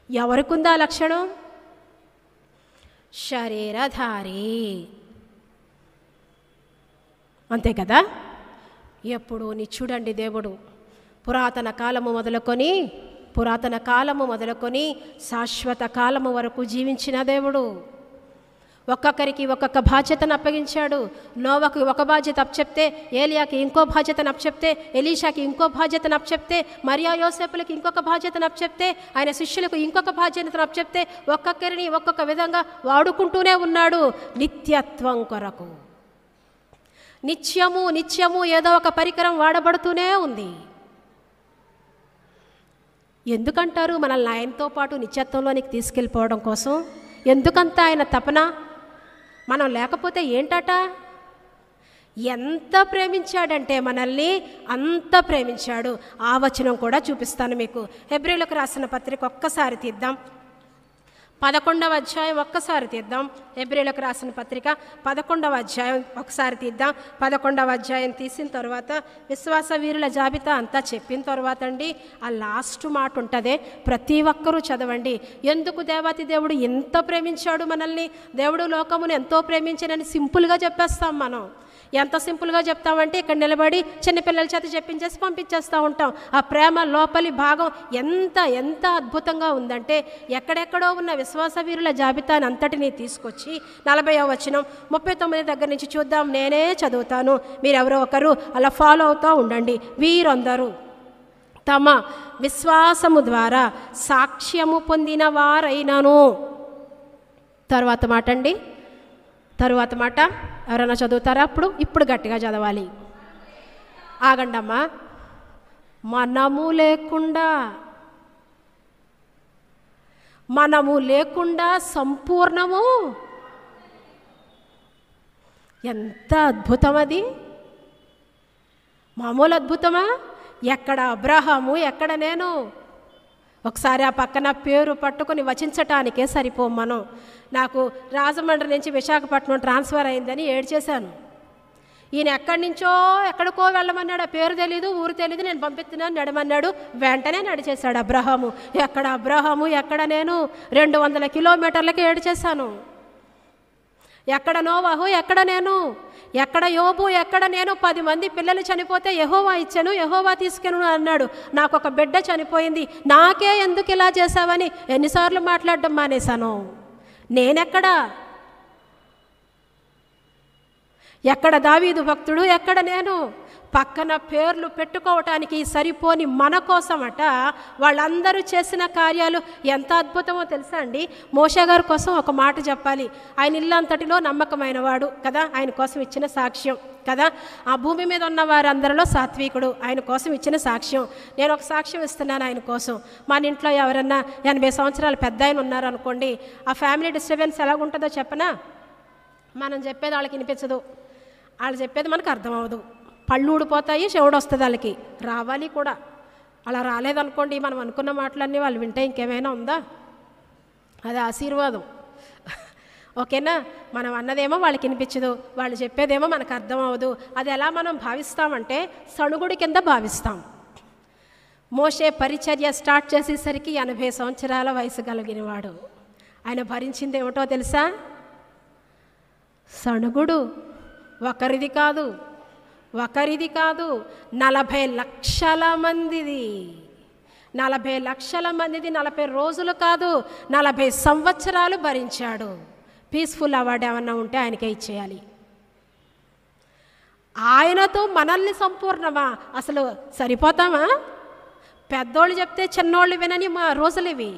ఎవరికుందా లక్షణం? శరీరధారి, అంతే కదా? ఎప్పుడు నిత్యుడండి దేవుడు. పురాతన కాలము మొదలుకొని శాశ్వత కాలము వరకు జీవించిన దేవుడు. ఒక్కొక్కరికి ఒక్కొక్క బాధ్యతను అప్పగించాడు. నోవకు ఒక బాధ్యత అప్పచెప్తే, ఏలియాకి ఇంకో బాధ్యతను అప్పచెప్తే, ఎలీషాకి ఇంకో బాధ్యతను అప్పచెప్తే, మరియా యోసేపులకి ఇంకొక బాధ్యతను అప్పచెప్తే, ఆయన శిష్యులకు ఇంకొక బాధ్యతను అప్పచెప్తే, ఒక్కొక్కరిని ఒక్కొక్క విధంగా వాడుకుంటూనే ఉన్నాడు నిత్యత్వం కొరకు. నిత్యము ఏదో ఒక పరికరం వాడబడుతూనే ఉంది. ఎందుకంటారు? మనల్ని ఆయనతో పాటు నిత్యత్వంలోనికి తీసుకెళ్ళిపోవడం కోసం. ఎందుకంత ఆయన తపన? మనం లేకపోతే ఏంటట? ఎంత ప్రేమించాడంటే మనల్ని అంత ప్రేమించాడు. ఆ వచనం కూడా చూపిస్తాను మీకు. హెబ్రీయులకు రాసిన పత్రిక ఒక్కసారి తీద్దాం, 11వ అధ్యాయం ఒక్కసారి తీద్దాం. హెబ్రీయులకు రాసిన పత్రిక 11వ అధ్యాయం ఒకసారి తీద్దాం. 11వ అధ్యాయం తీసిన తర్వాత విశ్వాస వీరుల జాబితా అంతా చెప్పిన తర్వాత అండి ఆ లాస్ట్ మాట ఉంటుందే, ప్రతి ఒక్కరూ చదవండి. ఎందుకు దేవాతి దేవుడు ఎంత ప్రేమించాడు మనల్ని, దేవుడు లోకమును ఎంతో ప్రేమించానని సింపుల్గా చెప్పేస్తాం మనం. ఎంత సింపుల్గా చెప్తామంటే ఇక్కడ నిలబడి చిన్నపిల్లల చేత చెప్పించేసి పంపించేస్తూ ఉంటాం. ఆ ప్రేమ లోపలి భాగం ఎంత ఎంత అద్భుతంగా ఉందంటే, ఎక్కడెక్కడో ఉన్న విశ్వాస వీరుల జాబితాని అంతటినీ తీసుకొచ్చి 40వ వచనం 39 దగ్గర నుంచి చూద్దాం. నేనే చదువుతాను, మీరెవరో ఒకరు అలా ఫాలో అవుతూ ఉండండి. వీరందరూ తమ విశ్వాసము ద్వారా సాక్ష్యము పొందిన వారైనను. తర్వాత మాట అండి, తరువాత మాట ఎవరైనా చదువుతారా? ఇప్పుడు గట్టిగా చదవాలి. ఆగండమ్మా. మనము లేకుండా సంపూర్ణము. ఎంత అద్భుతం అది! మామూలు అద్భుతమా? ఎక్కడ అబ్రహాము, ఎక్కడ నేను? ఒకసారి ఆ పక్కన పేరు పట్టుకొని వచించటానికే సరిపోం మనం. నాకు రాజమండ్రి నుంచి విశాఖపట్నం ట్రాన్స్ఫర్ అయిందని ఏడ్చేశాను. ఈయన ఎక్కడి నుంచో ఎక్కడికో వెళ్ళమన్నాడు, ఆ పేరు తెలీదు, ఊరు తెలీదు, నేను పంపిస్తున్నాను నడమన్నాడు. వెంటనే నడిచేశాడు అబ్రహాము. ఎక్కడ అబ్రహాము, ఎక్కడ నేను? 200 కిలోమీటర్లకి ఏడ్చేశాను. ఎక్కడ నోవహు, ఎక్కడ నేను? ఎక్కడ యోబు, ఎక్కడ నేను? 10 మంది పిల్లలు చనిపోతే యెహోవా ఇచ్చాను, యెహోవా తీసుకెను అన్నాడు. నాకు ఒక బిడ్డ చనిపోయింది, నాకే ఎందుకు ఇలా చేశావని ఎన్నిసార్లు మాట్లాడడం మానేశాను. నేనెక్కడా? ఎక్కడ దావీదు భక్తుడు, ఎక్కడ నేను? పక్కన పేర్లు పెట్టుకోవటానికి సరిపోని మన కోసమట వాళ్ళందరూ చేసిన కార్యాలు ఎంత అద్భుతమో తెలుసా అండి. మోషే గారి కోసం ఒక మాట చెప్పాలి. ఆయన ఇల్లంతటిలో నమ్మకమైన వాడు కదా, ఆయన కోసం ఇచ్చిన సాక్ష్యం కదా. ఆ భూమి మీద ఉన్న వారందరిలో సాత్వికుడు, ఆయన కోసం ఇచ్చిన సాక్ష్యం. నేను ఒక సాక్ష్యం ఇస్తున్నాను ఆయన కోసం. మన ఇంట్లో ఎవరన్నా 80 సంవత్సరాలు పెద్ద ఆయన ఉన్నారనుకోండి, ఆ ఫ్యామిలీ డిస్టర్బెన్స్ ఎలాగుంటుందో చెప్పనా? మనం చెప్పేది వాళ్ళకి వినిపించదు, వాళ్ళు చెప్పేది మనకు అర్థం అవ్వదు, పళ్ళు ఊడిపోతాయి, చెవుడు వస్తుంది, వాళ్ళకి రావాలి కూడా. అలా రాలేదనుకోండి, మనం అనుకున్న మాటలన్నీ వాళ్ళు వింటే ఇంకేమైనా ఉందా? అది ఆశీర్వాదం. ఓకేనా? మనం అన్నదేమో వాళ్ళకి వినిపించదు, వాళ్ళు చెప్పేదేమో మనకు అర్థం అవ్వదు. అది ఎలా మనం భావిస్తామంటే సణుగుడి కింద భావిస్తాం. మోషే పరిచర్య స్టార్ట్ చేసేసరికి 80 సంవత్సరాల వయసు కలిగినవాడు. ఆయన భరించింది ఏమిటో తెలుసా? సణుగుడు. ఒకరిది కాదు 40 లక్షల మందిది. 40 లక్షల మందిది 40 రోజులు కాదు, 40 సంవత్సరాలు భరించాడు. పీస్ఫుల్ అవార్డు ఏమన్నా ఉంటే ఆయనకే ఇచ్చేయాలి. ఆయనతో మనల్ని సంపూర్ణమా? అసలు సరిపోతామా? పెద్దోళ్ళు చెప్తే చిన్నోళ్ళు వినని మా రోజులు ఇవి.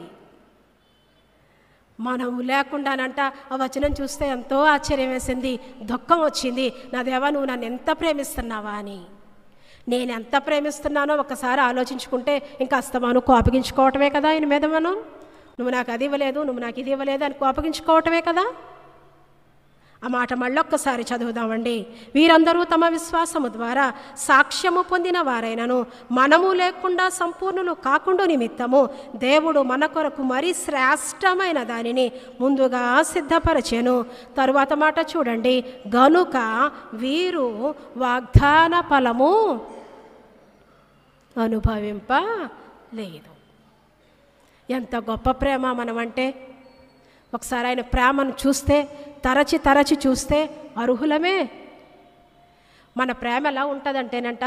మనం లేకుండానంట ఆ వచనం చూస్తే ఎంతో ఆశ్చర్యం వేసింది, దుఃఖం వచ్చింది. నా దేవా, నువ్వు నన్ను ఎంత ప్రేమిస్తున్నావా అని. నేను ఎంత ప్రేమిస్తున్నానో ఒకసారి ఆలోచించుకుంటే ఇంకా అస్తమాను కోపగించుకోవటమే కదా ఆయన మీద. మనం నువ్వు నాకు అది ఇవ్వలేదు, నువ్వు నాకు ఇది ఇవ్వలేదు అని కోపగించుకోవటమే కదా. ఆ మాట మళ్ళొక్కసారి చదువుదామండి. వీరందరూ తమ విశ్వాసము ద్వారా సాక్ష్యము పొందిన వారైనను మనము లేకుండా సంపూర్ణులు కాకుండా నిమిత్తము దేవుడు మన కొరకు మరీ శ్రేష్టమైన దానిని ముందుగా సిద్ధపరచెను. తరువాత మాట చూడండి, గనుక వీరు వాగ్దాన ఫలము అనుభవింపలేదు. ఎంత గొప్ప ప్రేమ మనమంటే! ఒకసారి ఆయన ప్రేమను చూస్తే, తరచి చూస్తే అర్హులమే. మన ప్రేమ ఎలా ఉంటుందంటేనంట,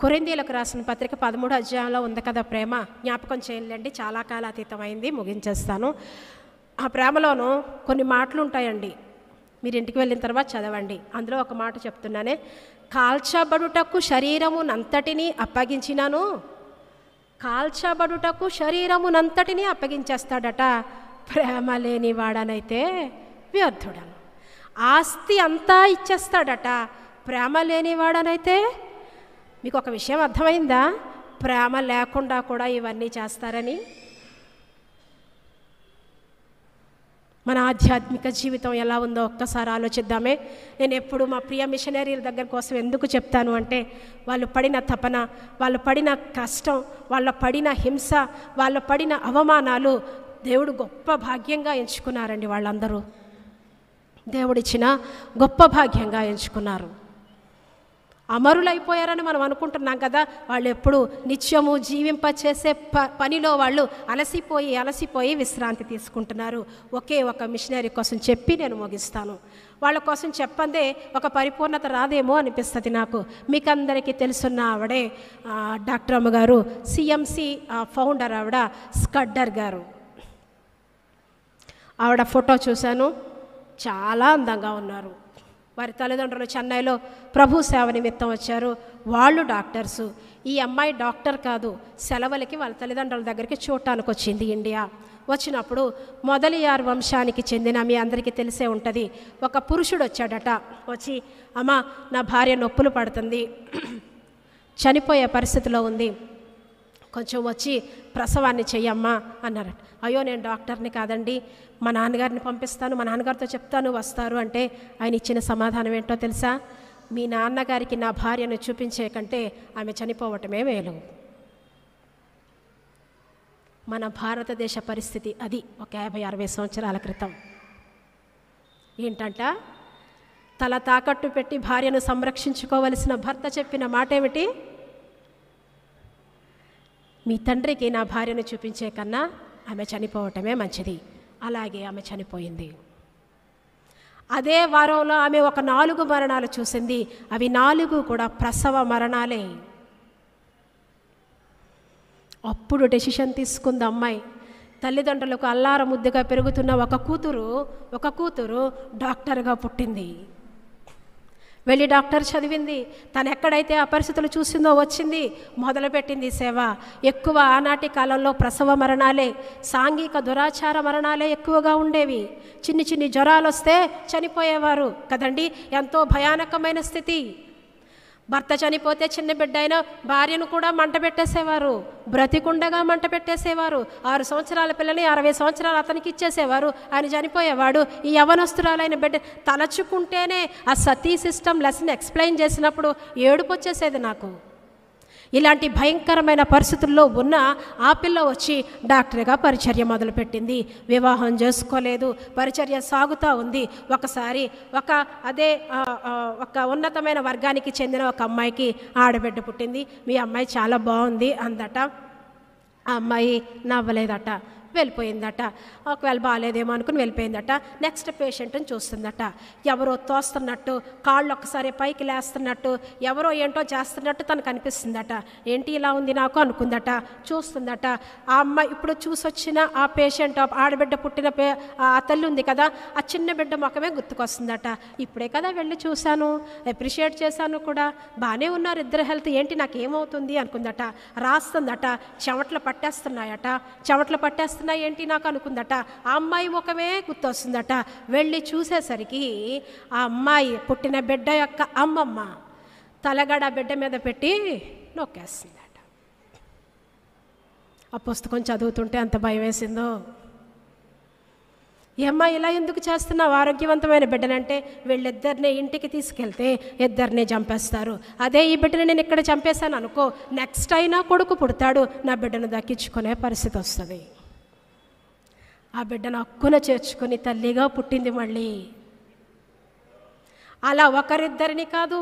కొరింథీయులకు రాసిన పత్రిక 13వ అధ్యాయంలో ఉంది కదా ప్రేమ. జ్ఞాపకం చేయండి, చాలా కాలాతీతమైంది, ముగించేస్తాను. ఆ ప్రేమలోనూ కొన్ని మాటలు ఉంటాయండి, మీరు ఇంటికి వెళ్ళిన తర్వాత చదవండి. అందులో ఒక మాట చెప్తున్నానే, కాల్చబడుటకు శరీరమునంతటినీ అప్పగించినాను. కాల్చబడుటకు శరీరమునంతటినీ అప్పగించేస్తాడట. ప్రేమ లేని వాడనైతే వ్యర్థుడను. ఆస్తి అంతా ఇచ్చేస్తాడట. ప్రేమ లేని వాడనైతే, మీకు ఒక విషయం అర్థమైందా? ప్రేమ లేకుండా కూడా ఇవన్నీ చేస్తారని. మన ఆధ్యాత్మిక జీవితం ఎలా ఉందో ఒక్కసారి ఆలోచిద్దామే. నేను ఎప్పుడు మా ప్రియ మిషనరీల దగ్గర కోసం ఎందుకు చెప్తాను అంటే, వాళ్ళు పడిన తపన, వాళ్ళు పడిన కష్టం, వాళ్ళ పడిన హింస, వాళ్ళ పడిన అవమానాలు దేవుడు గొప్ప భాగ్యంగా ఎంచుకున్నారండి. వాళ్ళందరూ దేవుడిచ్చిన గొప్ప భాగ్యంగా ఎంచుకున్నారు. అమరులైపోయారని మనం అనుకుంటున్నాం కదా. వాళ్ళు ఎప్పుడు నిత్యము జీవింపచేసే పనిలో వాళ్ళు అలసిపోయి విశ్రాంతి తీసుకుంటున్నారు. ఒకే ఒక మిషనరీ కోసం చెప్పి నేను ముగిస్తాను. వాళ్ళ కోసం చెప్పందే ఒక పరిపూర్ణత రాదేమో అనిపిస్తుంది నాకు. మీకు అందరికీ తెలుసున్న ఆవిడే డాక్టర్ అమ్మగారు, సిఎంసి ఫౌండర్ ఆవిడ స్కడ్డర్ గారు. ఆవిడ ఫోటో చూశాను, చాలా అందంగా ఉన్నారు. వారి తల్లిదండ్రులు చెన్నైలో ప్రభు సేవ నిమిత్తం వచ్చారు. వాళ్ళు డాక్టర్సు. ఈ అమ్మాయి డాక్టర్ కాదు, సెలవులకి వాళ్ళ తల్లిదండ్రుల దగ్గరికి చూడటానికి వచ్చింది ఇండియా. వచ్చినప్పుడు మొదలియార్ వంశానికి చెందిన, మీ అందరికీ తెలిసే ఉంటుంది, ఒక పురుషుడు వచ్చాడట. వచ్చి, అమ్మ నా భార్య నొప్పులు పడుతుంది, చనిపోయే పరిస్థితిలో ఉంది, కొంచెం వచ్చి ప్రసవాన్ని చెయ్యమ్మా అన్నారట. అయ్యో నేను డాక్టర్ని కాదండి, మా నాన్నగారిని పంపిస్తాను, మా నాన్నగారితో చెప్తాను వస్తారు అంటే ఆయన ఇచ్చిన సమాధానం ఏంటో తెలుసా? మీ నాన్నగారికి నా భార్యను చూపించే కంటే ఆమె చనిపోవటమే మేలు. మన భారతదేశ పరిస్థితి అది ఒక 50-60 సంవత్సరాల క్రితం. ఏంటంట, తల తాకట్టు పెట్టి భార్యను సంరక్షించుకోవలసిన భర్త చెప్పిన మాట ఏమిటి? మీ తండ్రికి నా భార్యను చూపించే కన్నా ఆమె చనిపోవటమే మంచిది. అలాగే ఆమె చనిపోయింది. అదే వారంలో ఆమె ఒక 4 మరణాలు చూసింది. అవి 4 కూడా ప్రసవ మరణాలే. అప్పుడు డెసిషన్ తీసుకుంది అమ్మాయి. తల్లిదండ్రులకు అల్లార ముద్దుగా పెరుగుతున్న ఒక కూతురు డాక్టర్గా పుట్టింది. వెళ్ళి డాక్టర్ చదివింది. తను ఎక్కడైతే ఆ పరిస్థితులు చూసిందో వచ్చింది, మొదలుపెట్టింది సేవ. ఎక్కువ ఆనాటి కాలంలో ప్రసవ మరణాలే, సాంఘిక దురాచార మరణాలే ఎక్కువగా ఉండేవి. చిన్ని జ్వరాలు వస్తే చనిపోయేవారు కదండి. ఎంతో భయానకమైన స్థితి. భర్త చనిపోతే చిన్న బిడ్డ అయినా భార్యను కూడా మంట పెట్టేసేవారు, బ్రతికుండగా మంట పెట్టేసేవారు. 6 సంవత్సరాల పిల్లని 60 సంవత్సరాలు అతనికి ఇచ్చేసేవారు, ఆయన చనిపోయేవాడు. ఈ యవనస్తురాలైన బిడ్డ తలచుకుంటేనే ఆ సతీ సిస్టమ్ లెసన్ ఎక్స్ప్లెయిన్ చేసినప్పుడు ఏడుపు వచ్చేసేది నాకు. ఇలాంటి భయంకరమైన పరిస్థితుల్లో ఉన్న ఆ పిల్ల వచ్చి డాక్టర్గా పరిచర్య మొదలుపెట్టింది. వివాహం చేసుకోలేదు, పరిచర్య సాగుతూ ఉంది. ఒకసారి ఒక ఉన్నతమైన వర్గానికి చెందిన ఒక అమ్మాయికి ఆడబిడ్డ పుట్టింది. మీ అమ్మాయి చాలా బాగుంది అందట. ఆ అమ్మాయి నవ్వలేదట, వెళ్ళిపోయిందట. ఒకవేళ బాగాలేదేమో అనుకుని వెళ్ళిపోయిందట. నెక్స్ట్ పేషెంట్ని చూస్తుందట. ఎవరో తోస్తున్నట్టు, కాళ్ళు ఒక్కసారి పైకి లేస్తున్నట్టు, ఎవరో ఏంటో చేస్తున్నట్టు తనకు అనిపిస్తుందట. ఏంటి ఇలా ఉంది నాకు అనుకుందట. చూస్తుందట. ఆ అమ్మాయి ఇప్పుడు చూసొచ్చిన ఆ పేషెంట్, ఆడబిడ్డ పుట్టిన ఆ తల్లి ఉంది కదా, ఆ చిన్న బిడ్డ ముఖమే గుర్తుకొస్తుందట. ఇప్పుడే కదా వెళ్ళి చూశాను, అప్రిషియేట్ చేశాను కూడా, బాగానే ఉన్నారు ఇద్దరు హెల్త్, ఏంటి నాకేమవుతుంది అనుకుందట. రాస్తుందట. చెమటలు పట్టేస్తున్నాయట. చెమటలు పట్టేస్తున్నాయి ఏంటి నాకు అనుకుందట. ఆ అమ్మాయి ముఖమే గుర్తొస్తుందట. వెళ్ళి చూసేసరికి ఆ అమ్మాయి పుట్టిన బిడ్డ యొక్క అమ్మమ్మ తలగడ బిడ్డ మీద పెట్టి నొక్కేస్తుందట. ఆ పుస్తకం చదువుతుంటే అంత భయం వేసిందో. ఈ అమ్మాయి ఇలా ఎందుకు చేస్తున్నావు, ఆరోగ్యవంతమైన బిడ్డనంటే వీళ్ళిద్దరిని ఇంటికి తీసుకెళ్తే ఇద్దరిని చంపేస్తారు. అదే ఈ బిడ్డని నేను ఇక్కడ చంపేశాను అనుకో, నెక్స్ట్ అయినా కొడుకు పుడతాడు, నా బిడ్డను దక్కించుకునే పరిస్థితి వస్తుంది. ఆ బిడ్డను హక్కున చేర్చుకొని తల్లిగా పుట్టింది మళ్ళీ. అలా ఒకరిద్దరిని కాదు,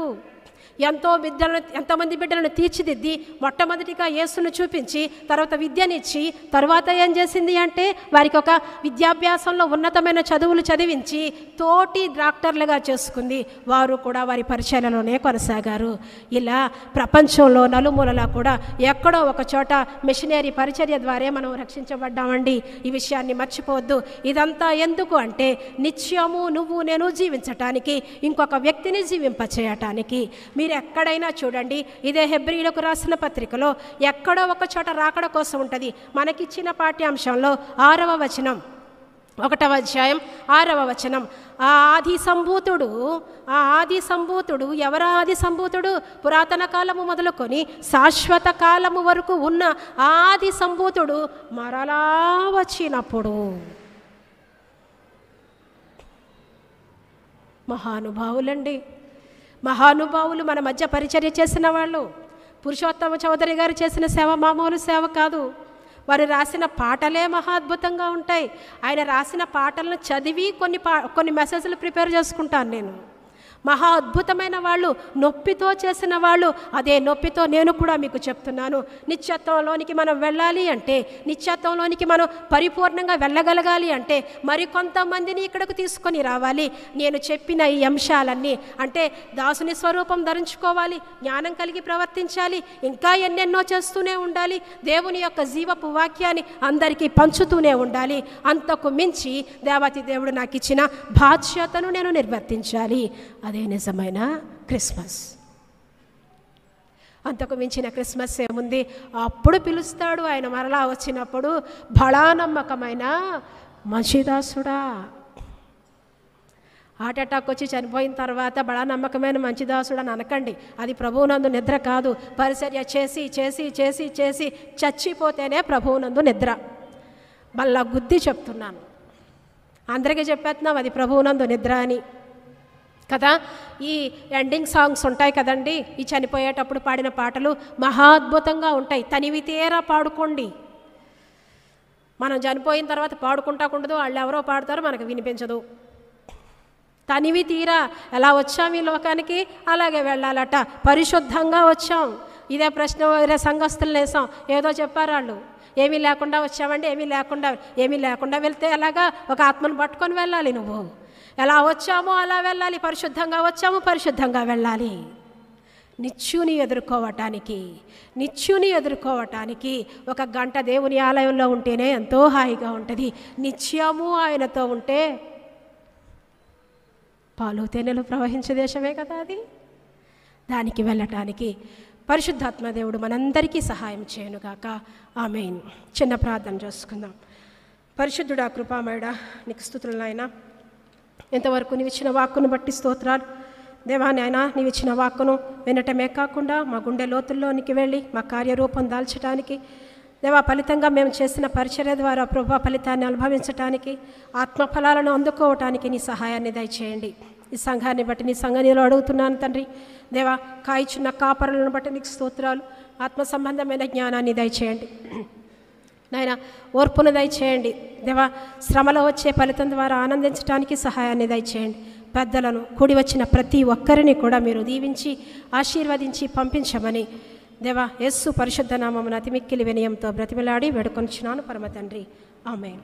ఎంతోమంది బిడ్డలను తీర్చిదిద్ది మొట్టమొదటిగా యేసును చూపించి తర్వాత విద్యనిచ్చి తర్వాత ఏం చేసింది అంటే వారికి ఒక విద్యాభ్యాసంలో ఉన్నతమైన చదువులు చదివించి తోటి డాక్టర్లుగా చేసుకుంది. వారు కూడా వారి పరిచయలోనే కొనసాగారు. ఇలా ప్రపంచంలో నలుమూలలా కూడా ఎక్కడో ఒక చోట మిషనరీ పరిచర్య ద్వారా మనం రక్షించబడ్డామండి. ఈ విషయాన్ని మర్చిపోవద్దు. ఇదంతా ఎందుకు అంటే నిత్యము నువ్వు నేను జీవించటానికి, ఇంకొక వ్యక్తిని జీవింపచేయటానికి. మీరు ఎక్కడైనా చూడండి, ఇదే హెబ్రీయులకు రాసిన పత్రికలో ఎక్కడో ఒక చోట రాకడ కోసం ఉంటుంది. మనకిచ్చిన పాఠ్యాంశంలో 6వ వచనం, 1వ అధ్యాయం 6వ వచనం. ఆ ఆది సంభూతుడు ఎవరా ఆది సంభూతుడు? పురాతన కాలము మొదలుకొని శాశ్వత కాలము వరకు ఉన్న ఆది సంభూతుడు మరలా వచ్చినప్పుడు మహానుభావులండి, మహానుభావులు మన మధ్య పరిచర్య చేసిన వాళ్ళు. పురుషోత్తమ చౌదరి గారు చేసిన సేవ మామూలు సేవ కాదు. వారు రాసిన పాటలే మహాద్భుతంగా ఉంటాయి. ఆయన రాసిన పాటలను చదివి కొన్ని మెసేజ్లు ప్రిపేర్ చేసుకుంటాను నేను. మహా అద్భుతమైన వాళ్ళు, నొప్పితో చేసిన వాళ్ళు. అదే నొప్పితో నేను కూడా మీకు చెప్తున్నాను, నిత్యత్వంలోనికి మనం వెళ్ళాలి అంటే, నిత్యత్వంలోనికి మనం పరిపూర్ణంగా వెళ్ళగలగాలి అంటే మరికొంతమందిని ఇక్కడకు తీసుకొని రావాలి. నేను చెప్పిన ఈ అంశాలన్నీ అంటే దాసుని స్వరూపం ధరించుకోవాలి, జ్ఞానం కలిగి ప్రవర్తించాలి, ఇంకా ఎన్నెన్నో చేస్తూనే ఉండాలి, దేవుని యొక్క జీవపు వాక్యాన్ని అందరికీ పంచుతూనే ఉండాలి. అంతకు మించి దేవాతి దేవుడు నాకు ఇచ్చిన బాధ్యతను నేను నిర్వర్తించాలి. అదే నిజమైన క్రిస్మస్. అంతకు మించిన క్రిస్మస్ ఏముంది? అప్పుడు పిలుస్తాడు ఆయన మరలా వచ్చినప్పుడు, బడా నమ్మకమైన మంచిదాసుడా. హార్ట్ అటాక్ వచ్చి చనిపోయిన తర్వాత బడా నమ్మకమైన మంచిదాసుడు అని అనకండి. అది ప్రభువునందు నిద్ర కాదు. పరిచర్య చేసి చేసి చేసి చేసి చచ్చిపోతేనే ప్రభువునందు నిద్ర. మళ్ళా గుద్ది చెప్తున్నాను, అందరికీ చెప్పేస్తున్నాం అది ప్రభువునందు నిద్ర అని కదా. ఈ ఎండింగ్ సాంగ్స్ ఉంటాయి కదండి, ఈ చనిపోయేటప్పుడు పాడిన పాటలు మహాద్భుతంగా ఉంటాయి. తనివి తీరా పాడుకోండి. మనం చనిపోయిన తర్వాత పాడుకుంటా ఉండదు, వాళ్ళు ఎవరో పాడతారో మనకు వినిపించదు. తనివి తీరా ఎలా వచ్చాం ఈ లోకానికి అలాగే వెళ్ళాలట. పరిశుద్ధంగా వచ్చాం. ఇదే ప్రశ్న వేరే సంఘస్థులు వేసాం, ఏదో చెప్పారు వాళ్ళు, ఏమీ లేకుండా వచ్చామండి, ఏమీ లేకుండా వెళ్తే ఎలాగా? ఒక ఆత్మను పట్టుకొని వెళ్ళాలి. నువ్వు ఎలా వచ్చామో అలా వెళ్ళాలి. పరిశుద్ధంగా వచ్చాము, పరిశుద్ధంగా వెళ్ళాలి. నిత్యుని ఎదుర్కోవటానికి ఒక గంట దేవుని ఆలయంలో ఉంటేనే ఎంతో హాయిగా ఉంటుంది. నిత్యము ఆయనతో ఉంటే పాలు తేనెలు ప్రవహించే దేశమే కదా అది. దానికి వెళ్ళటానికి పరిశుద్ధాత్మ దేవుడు మనందరికీ సహాయం చేయనుగాక. ఆమేన్. చిన్న ప్రార్థన చేసుకుందాం. పరిశుద్ధుడా, కృపామయుడా, నీకు స్తుతులు నాయనా. ఇంతవరకు నీవిచ్చిన వాక్కును బట్టి స్తోత్రాలు దేవా. నాయనా, నీవిచ్చిన వాక్కును వినటమే కాకుండా మా గుండె లోతుల్లోనికి వెళ్ళి మా కార్యరూపం దాల్చడానికి దేవా, ఫలితంగా మేము చేసిన పరిచర్య ద్వారా ప్రభా ఫలితాన్ని అనుభవించటానికి, ఆత్మఫలాలను అందుకోవటానికి నీ సహాయాన్ని దయచేయండి. ఈ సంఘాన్ని బట్టి నీ సంఘనిలో అడుగుతున్నాను తండ్రి. దేవా, కాయిచున్న కాపరులను బట్టి నీకు స్తోత్రాలు. ఆత్మ సంబంధమైన జ్ఞానాన్ని దయచేయండి నాయన, ఓర్పును దయచేయండి దేవా. శ్రమలో వచ్చే ఫలితం ద్వారా ఆనందించడానికి సహాయాన్ని దయచేయండి. పెద్దలను కూడి వచ్చిన ప్రతి ఒక్కరిని కూడా మీరు దీవించి ఆశీర్వదించి పంపించమని దేవా యేసు పరిశుద్ధ నామమున అతి మిక్కిలి వినయంతో బ్రతిమలాడి వేడుకొనుచున్నాను పరమ తండ్రి. ఆమేన్.